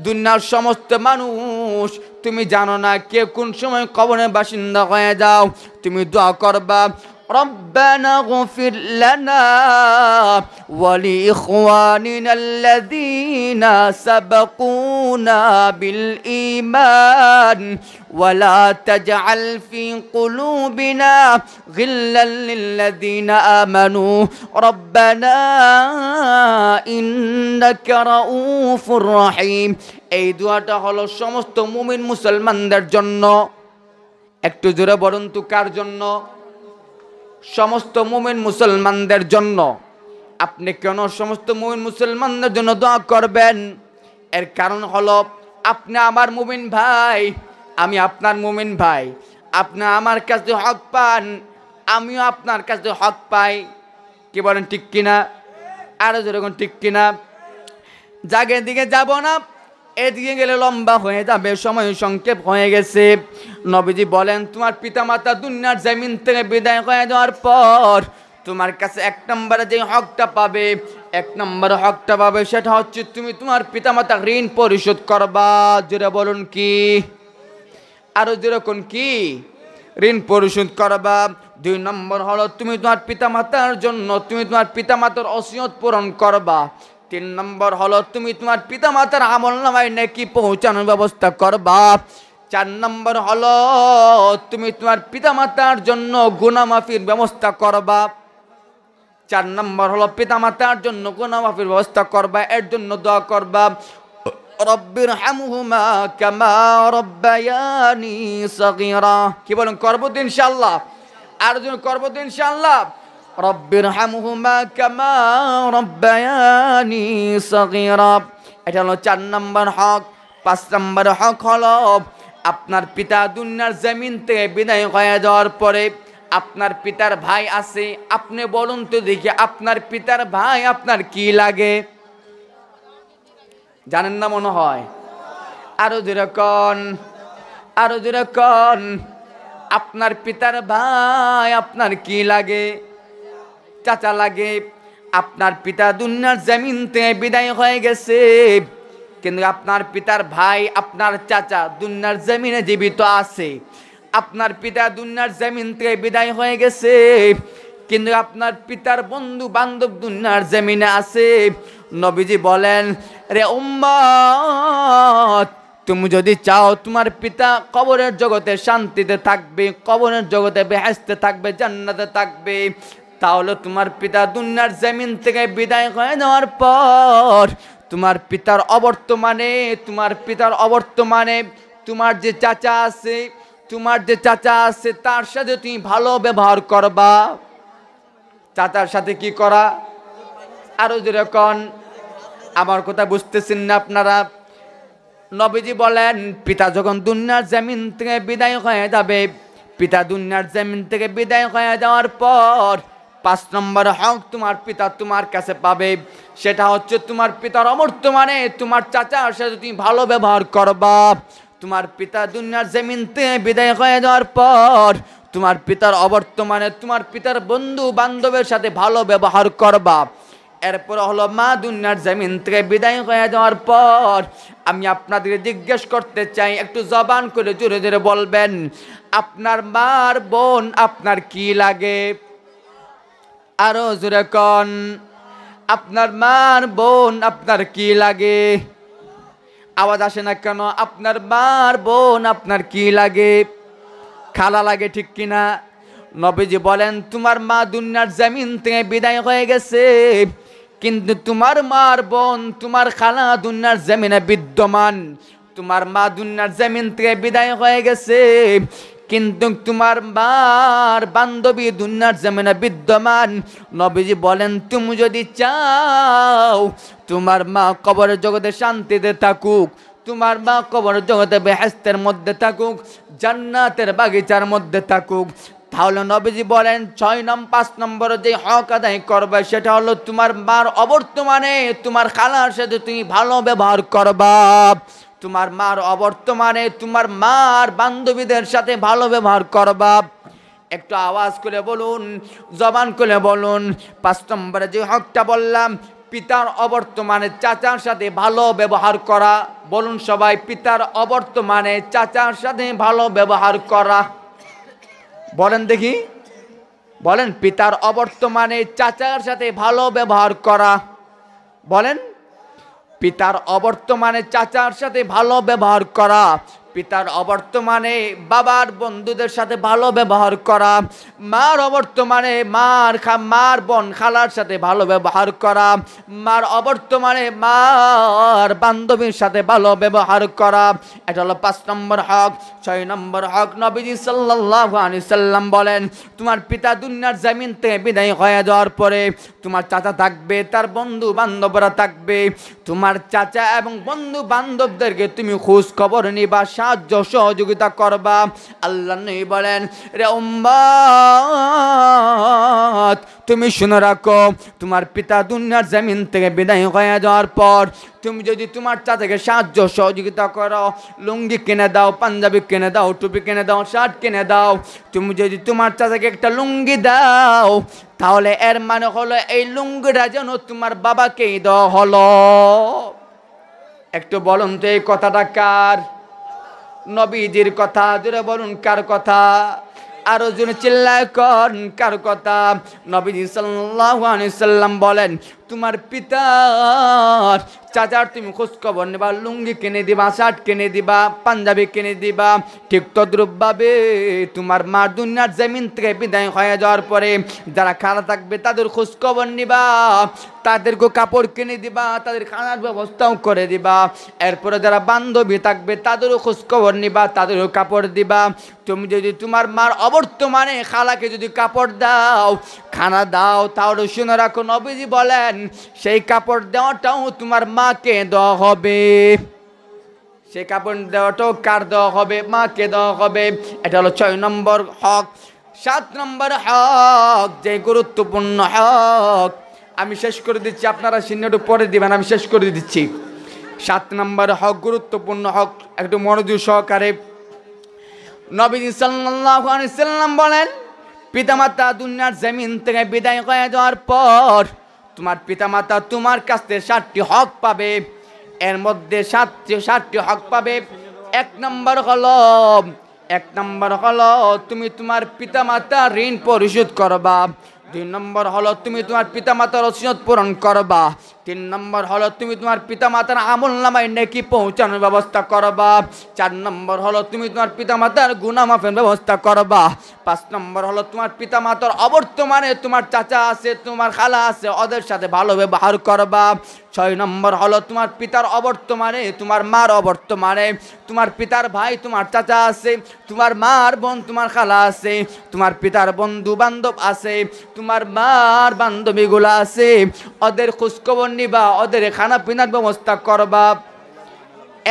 দুনিয়ার সমস্ত মানুষ, তুমি জানো না কে কোন সময় কবরের বাসিন্দা হয়ে যাও। তুমি দোয়া করবা, রব্বানা গফির লানা ওয়া লিইখওয়ানিনা আল্লাযীনা সাবাকুনা বিল ঈমান ওয়া লা তাজআল ফি কুলুবিনা গিল্লাল লিল্লাযীনা আমানু রব্বানা ইন্নাকা রাউফুর রহিম। এই দোয়াটা হলো সমস্ত মুমিন মুসলমানদের জন্য। একটু জোরে বলুন তো, কার জন্য? সমস্ত মুমিন মুসলমানদের জন্য। আপনি কেন সমস্ত মুমিন মুসলমানদের জন্য দোয়া করবেন? এর কারণ হলো, আপনি আমার মুমিন ভাই, আমি আপনার মুমিন ভাই। আপনি আমার কাছে হক পান, আমিও আপনার কাছে হক পাই। কি বলেন ঠিক কিনা? আরো যেরকম ঠিক কিনা? জাগের দিকে যাব না, এদিকে গেলে লম্বা হয়ে যাবে, সময় সংক্ষেপ হয়ে গেছে। নবীজি বলেন, তোমার পিতামাতা দুনিয়ার জমিন থেকে বিদায় হয়ে যাওয়ার পর তোমার কাছে এক নম্বরে যে হকটা পাবে, সেটা হচ্ছে তুমি তোমার পিতামাতা ঋণ পরিশোধ করবা। যেটা বলুন কি? আরো যেরকম কি? ঋণ পরিশোধ করবা। 2 নম্বর হলো তুমি তোমার পিতামাতার জন্য তুমি তোমার পিতামাতার ওসিয়ত পূরণ করবা। 3 নম্বর হলো তুমি তোমার পিতামাতার আমলনামায় নেকি পৌঁছানোর ব্যবস্থা করবা। 4 নম্বর হলো তুমি তোমার পিতামাতার জন্য গুনাহ মাফির ব্যবস্থা করবা। 4 নম্বর হলো পিতামাতার জন্য গুনাহ মাফির ব্যবস্থা করবা, এর জন্য দোয়া করবা, রব্বির হামহুমা কামা রব্বায়ানি সগীরা। কি বলেন? করব তো ইনশাআল্লাহ। আর জন্য করব তো ইনশাআল্লাহ। রব্বির হামহুমা কামা রব্বায়ানি সগীরা। এটা হলো 4 নম্বর হক। 5 নম্বর হক হলো আপনার পিতা দুনিয়ার জমিন থেকে বিদায় হয়ে যাওয়ার পরে আপনার পিতার ভাই আছে। আপনি বলুন তো দেখি, আপনার পিতার ভাই আপনার কি লাগে? জানেন না মনে হয়? আরো যেরকম আপনার পিতার ভাই আপনার কি লাগে? চাচা লাগে। আপনার পিতা দুনিয়ার জমিন থেকে বিদায় হয়ে গেছে, কিন্তু আপনার পিতার ভাই আপনার চাচা দুনিয়ার জমিনে জীবিত আছে। আপনার পিতা দুনিয়ার জমিন থেকে বিদায় হয়ে গেছে, কিন্তু আপনার পিতার বন্ধু বান্ধব দুনিয়ার জমিনে আছে। নবীজি বলেন, রে উম্মত, তুমি যদি চাও তোমার পিতা কবরের জগতে শান্তিতে থাকবে, কবরের জগতে বেহেশতে থাকবে, জান্নাতে থাকবে, তাহলে তোমার পিতা দুনিয়ার জমিন থেকে বিদায় হয়ে যাওয়ার পর তোমার পিতার অবর্তমানে তোমার যে চাচা আছে তার সাথে তুমি ভালো ব্যবহার করবা। চাচার সাথে কি করা? আরো যেরকম, আমার কথা বুঝতেছেন না আপনারা? নবীজি বলেন, পিতা যখন দুনিয়ার জমিন থেকে বিদায় হয়ে যাবে, পিতা দুনিয়ার জমিন থেকে বিদায় হয়ে যাওয়ার পর 5 নম্বর হক তোমার পিতা তোমার কাছে পাবে। সেটা হচ্ছে তোমার পিতার অবর্তমানে তোমার চাচার সাথে তুমি ভালো ব্যবহার করবা। তোমার পিতা দুনিয়ার জমিন থেকে বিদায় হয়ে যাওয়ার পর তোমার পিতার অবর্তমানে তোমার পিতার বন্ধু বান্ধবের সাথে ভালো ব্যবহার করবা। এরপর হলো মা দুনিয়ার জমিন থেকে বিদায় হয়ে যাওয়ার পর আমি আপনাদের জিজ্ঞেস করতে চাই, একটু জবান করে জোরে জোরে বলবেন, আপনার মার বোন আপনার কি লাগে? আরো জোরে কোন, আপনার মার বোন আপনার কি লাগে? আওয়াজ আসে না কেন? আপনার মার বোন আপনার কি লাগে? খালা লাগে, ঠিক কিনা? নবীজি বলেন তোমার মা দুনিয়ার জমিন থেকে বিদায় হয়ে গেছে, কিন্তু তোমার মার বোন তোমার খালা দুনিয়ার জমিনে বিদ্যমান। তোমার মা দুনিয়ার জমিন থেকে বিদায় হয়ে গেছে, কিন্তু তোমার মার বান্ধবী দুনিয়ার জমিনে বিদ্যমান। নবীজি বলেন তুমি যদি চাও তোমার মা কবরের জগতে শান্তিতে থাকুক, তোমার মা কবরের জগতে বেহেশতের মধ্যে থাকুক, জান্নাতের বাগিচার মধ্যে থাকুক, তাহলে নবীজি বলেন 5 নম্বরে যে হক আদায় করবে সেটা হলো তোমার মার অবর্তমানে তোমার খালার সাথে তুমি ভালো ব্যবহার করবা। তোমার মার অবর্তমানে তোমার মার বান্ধবীদের সাথে ভালো ব্যবহার করবা। একটু আওয়াজ করে বলুন, জবান করে বলুন। 5 নম্বরে যে হকটা বললাম, পিতার অবর্তমানে চাচার সাথে ভালো ব্যবহার করা। বলুন সবাই, পিতার অবর্তমানে চাচার সাথে ভালো ব্যবহার করা। বলেন দেখি, বলেন পিতার অবর্তমানে চাচার সাথে ভালো ব্যবহার করা। বলেন পিতার অবর্তমানে চাচার সাথে ভালো ব্যবহার করা। পিতার অবর্তমানে বাবার বন্ধুদের সাথে ভালো ব্যবহার করা। মার অবর্তমানে মার বোন খালার সাথে ভালো ব্যবহার করা। মার অবর্তমানে মার বান্ধবীর সাথে ভালো ব্যবহার করা। এটা হলো 5 নম্বর হক। 6 নম্বর হক, নবীজি সাল্লাল্লাহু আলাইহি সাল্লাম বলেন তোমার পিতা দুনিয়ার জমিন থেকে বিদায় হয়ে যাওয়ার পরে তোমার চাচা থাকবে, তার বন্ধু বান্ধবরা থাকবে। তোমার চাচা এবং বন্ধু বান্ধবদেরকে তুমি খোঁজ খবর নিবা, সাহায্য সহযোগিতা করবা। আল্লাহ নবী বলেন রে উম্মত তুমি শুনে রাখো, তোমার পিতা দুনিয়ার জমিন থেকে বিদায় হয়ে যাওয়ার পর তুমি যদি তোমার চাচাকে সাহায্য সহযোগিতা করো, লুঙ্গি কিনে দাও, পাঞ্জাবি কিনে দাও, টুপি কিনে দাও, শার্ট কিনে দাও, তুমি যদি তোমার চাচাকে একটা লুঙ্গি দাও, তাহলে এর মানে হলো এই লুঙ্গিটা যেন তোমার বাবাকেই দেওয়া হলো। একটু বলুন তো এই কথাটা কার? নবীজির কথা। জোরে বলুন কার কথা? আরো জোরে চিল্লায় কোন কার কথা? নবীজি সাল্লাল্লাহু আলাইহি সাল্লাম বলেন তোমার পিতার চাচার তুমি খোঁজ খবর নেবা, লুঙ্গি কিনে দিবা, শার্ট কিনে দিবা, পাঞ্জাবি কিনে দিবা। ঠিক তদ্রূপভাবে তোমার মা দুনিয়ার জমিন থেকে বিদায় হয়ে যাওয়ার পরে যারা খালা থাকবে তাদের খোঁজ খবর নিবা, তাদেরকে কাপড় কিনে দিবা, তাদের খানার ব্যবস্থাও করে দিবা। এরপরে যারা বান্ধবী থাকবে তাদেরও খোঁজ খবর নিবা, তাদেরও কাপড় দিবা। তুমি যদি তোমার মার অবর্তমানে খালাকে যদি কাপড় দাও, খানা দাও, তাহলে শুনে রাখো নবীজি বলেন সেই কাপড় দেওয়াটাও তোমার মাকে দেওয়া হবে। সেই কাপড় দেওয়াটাও কার দেওয়া হবে? মাকে দেওয়া হবে। এটা হলো 6 নম্বর হক। 7 নম্বর হক, যে গুরুত্বপূর্ণ হক, আমি শেষ করে দিচ্ছি, আপনারা সিনেটু পরে দিবেন, আমি শেষ করে দিচ্ছি। 7 নম্বর হক, গুরুত্বপূর্ণ হক, একটু মনোযোগ সহকারে। নবীজি সাল্লাল্লাহু আলাইহি সাল্লাম বলেন পিতামাতা দুনিয়ার জমিন থেকে বিদায় হয়ে যাওয়ার পর তোমার পিতামাতা তোমার কাছ থেকে 7টি হক পাবে। এর মধ্যে 7টি হক পাবে। 1 নম্বর হলো তুমি তোমার পিতামাতার ঋণ পরিশোধ করবা। 2 নম্বর হলো তুমি তোমার পিতামাতার ওসিয়ত পূরণ করবা। 3 নম্বর হলো তুমি তোমার পিতামাতার আমলনামায় নেকি পৌঁছানোর ব্যবস্থা করবা। 4 নম্বর হলো তুমি তোমার পিতামাতার গুনাহ মাফের ব্যবস্থা করবা। 5 নম্বর হলো তোমার পিতামাতার অবর্তমানে তোমার চাচা আছে, তোমার খালা আছে, ওদের সাথে ভালো ব্যবহার করবা। 6 নম্বর হলো তোমার পিতার অবর্তমানে তোমার মার অবর্তমানে তোমার পিতার ভাই তোমার চাচা আছে, তোমার মার বোন তোমার খালা আছে, তোমার পিতার বন্ধু বান্ধব আছে, তোমার মার বান্ধবীগুলো আছে, ওদের খোঁজখবর নিবা, ওদের খানা পিনার ব্যবস্থা করবা।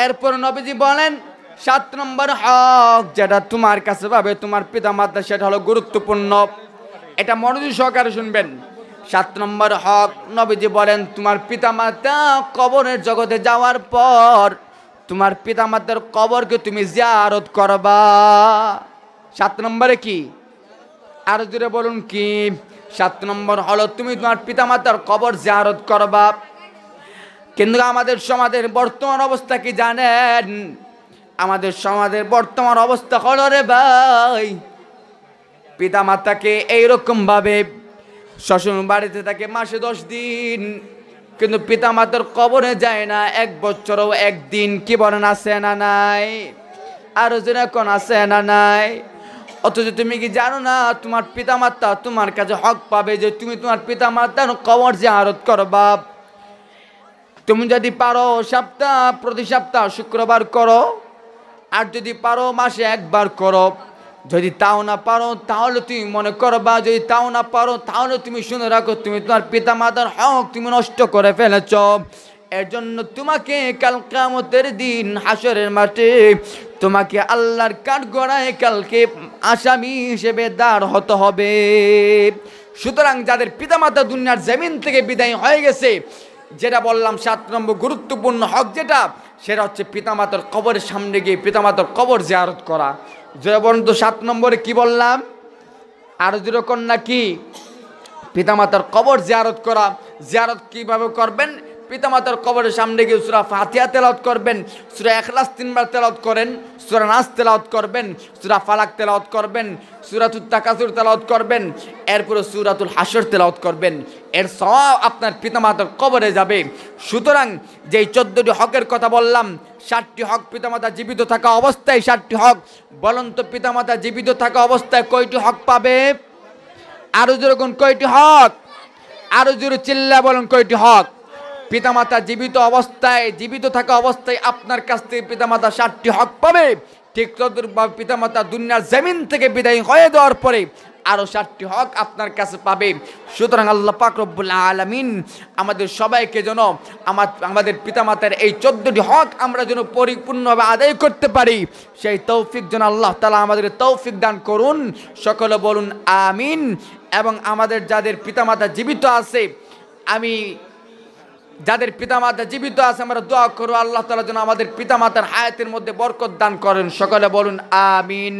এরপর নবীজি বলেন 7 নম্বর হক যেটা তোমার কাছে পাবে তোমার পিতা মাতা, সেটা হলো গুরুত্বপূর্ণ। এটা মনোযোগ সহকারে শুনবেন। 7 নম্বর হক, নবীজি বলেন তোমার পিতা মাতা কবরের জগতে যাওয়ার পর তোমার পিতা মাতার কবরকে তুমি জিয়ারত করবা। 7 নম্বরে কি? আর জোরে বলুন কি? 7 নম্বর হলো তুমি তোমার পিতামাতার কবর জিয়ারত করবা। কিন্তু আমাদের সমাজের বর্তমান অবস্থা কি জানেন? আমাদের সমাজের বর্তমান অবস্থা হলো রে ভাই, পিতামাতাকে এইরকম ভাবে শ্বশুর বাড়িতে থাকে মাসে 10 দিন, কিন্তু পিতামাতার কবরে যায় না 1 বছরও 1 দিন। কি বলেন, আছে না নাই? আর জোরে কোন আছে না নাই? অথচ তুমি কি জানো না তোমার পিতামাতা তোমার কাছে হক পাবে যে তুমি তোমার পিতামাতার কবর জিয়ারত করবা। তুমি যদি পারো প্রতি সপ্তাহ শুক্রবার করো, আর যদি পারো মাসে একবার করো। যদি তাও না পারো তাহলে তুমি মনে করবা, যদি তাও না পারো তাহলে তুমি শুনে রাখো তুমি তোমার পিতামাতার হক তুমি নষ্ট করে ফেলেছ। এর জন্য তোমাকে কাল কিয়ামতের দিন হাসরের মাঠে তোমাকে আল্লাহর কাঠগড়ায় কালকে আসামি হিসেবে দাঁড় হতে হবে। সুতরাং যাদের পিতামাতা দুনিয়ার জমিন থেকে বিদায় হয়ে গেছে, যেটা বললাম 7 নম্বর গুরুত্বপূর্ণ হক যেটা, সেটা হচ্ছে পিতামাতার কবরের সামনে গিয়ে পিতামাতার কবর জিয়ারত করা। বলুন তো 7 নম্বরে কি বললাম? আরো যেরকম নাকি পিতামাতার কবর জিয়ারত করা। জিয়ারত কিভাবে করবেন? পিতামাতার কবরের সামনে গিয়ে সূরা ফাতিহা তেলাওয়াত করবেন, সূরা ইখলাস 3 বার তেলাওয়াত করেন, সূরা নাস তেলাওয়াত করবেন, সূরা ফালাক তেলাওয়াত করবেন, সূরাতুত তাকাসুর তেলাওয়াত করবেন, এরপরে সূরাতুল হাসর তেলাওয়াত করবেন। এর সওয়াব আপনার পিতামাতার কবরে যাবে। সুতরাং যেই 14টি হকের কথা বললাম, 7টি হক পিতামাতা জীবিত থাকা অবস্থায় 7টি হক। বলুন তো পিতামাতা জীবিত থাকা অবস্থায় কয়টি হক পাবে? আরো যেরকম কয়টি হক? আরো জোরে চিল্লা বলুন কয়টি হক? পিতামাতা জীবিত থাকা অবস্থায় আপনার কাছ থেকে পিতামাতা 7টি হক পাবে। ঠিক তদ্রূপভাবে পিতামাতা দুনিয়ার জমিন থেকে বিদায় হয়ে যাওয়ার পরে আরো 7টি হক আপনার কাছে পাবে। সুতরাং আল্লাহ পাক রব্বুল আলামিন আমাদের সবাইকে যেন আমাদের পিতামাতার এই 14টি হক আমরা যেন পরিপূর্ণভাবে আদায় করতে পারি, সেই তৌফিক যেন আল্লাহ তাআলা আমাদের তৌফিক দান করুন। সকলে বলুন আমিন। এবং আমাদের যাদের পিতামাতা জীবিত আছে, যাদের পিতামাতা জীবিত আছে আমরা দোয়া করব আল্লাহ তাআলা যেন আমাদের পিতামাতার হায়াতের মধ্যে বরকত দান করেন। সকলে বলুন আমিন।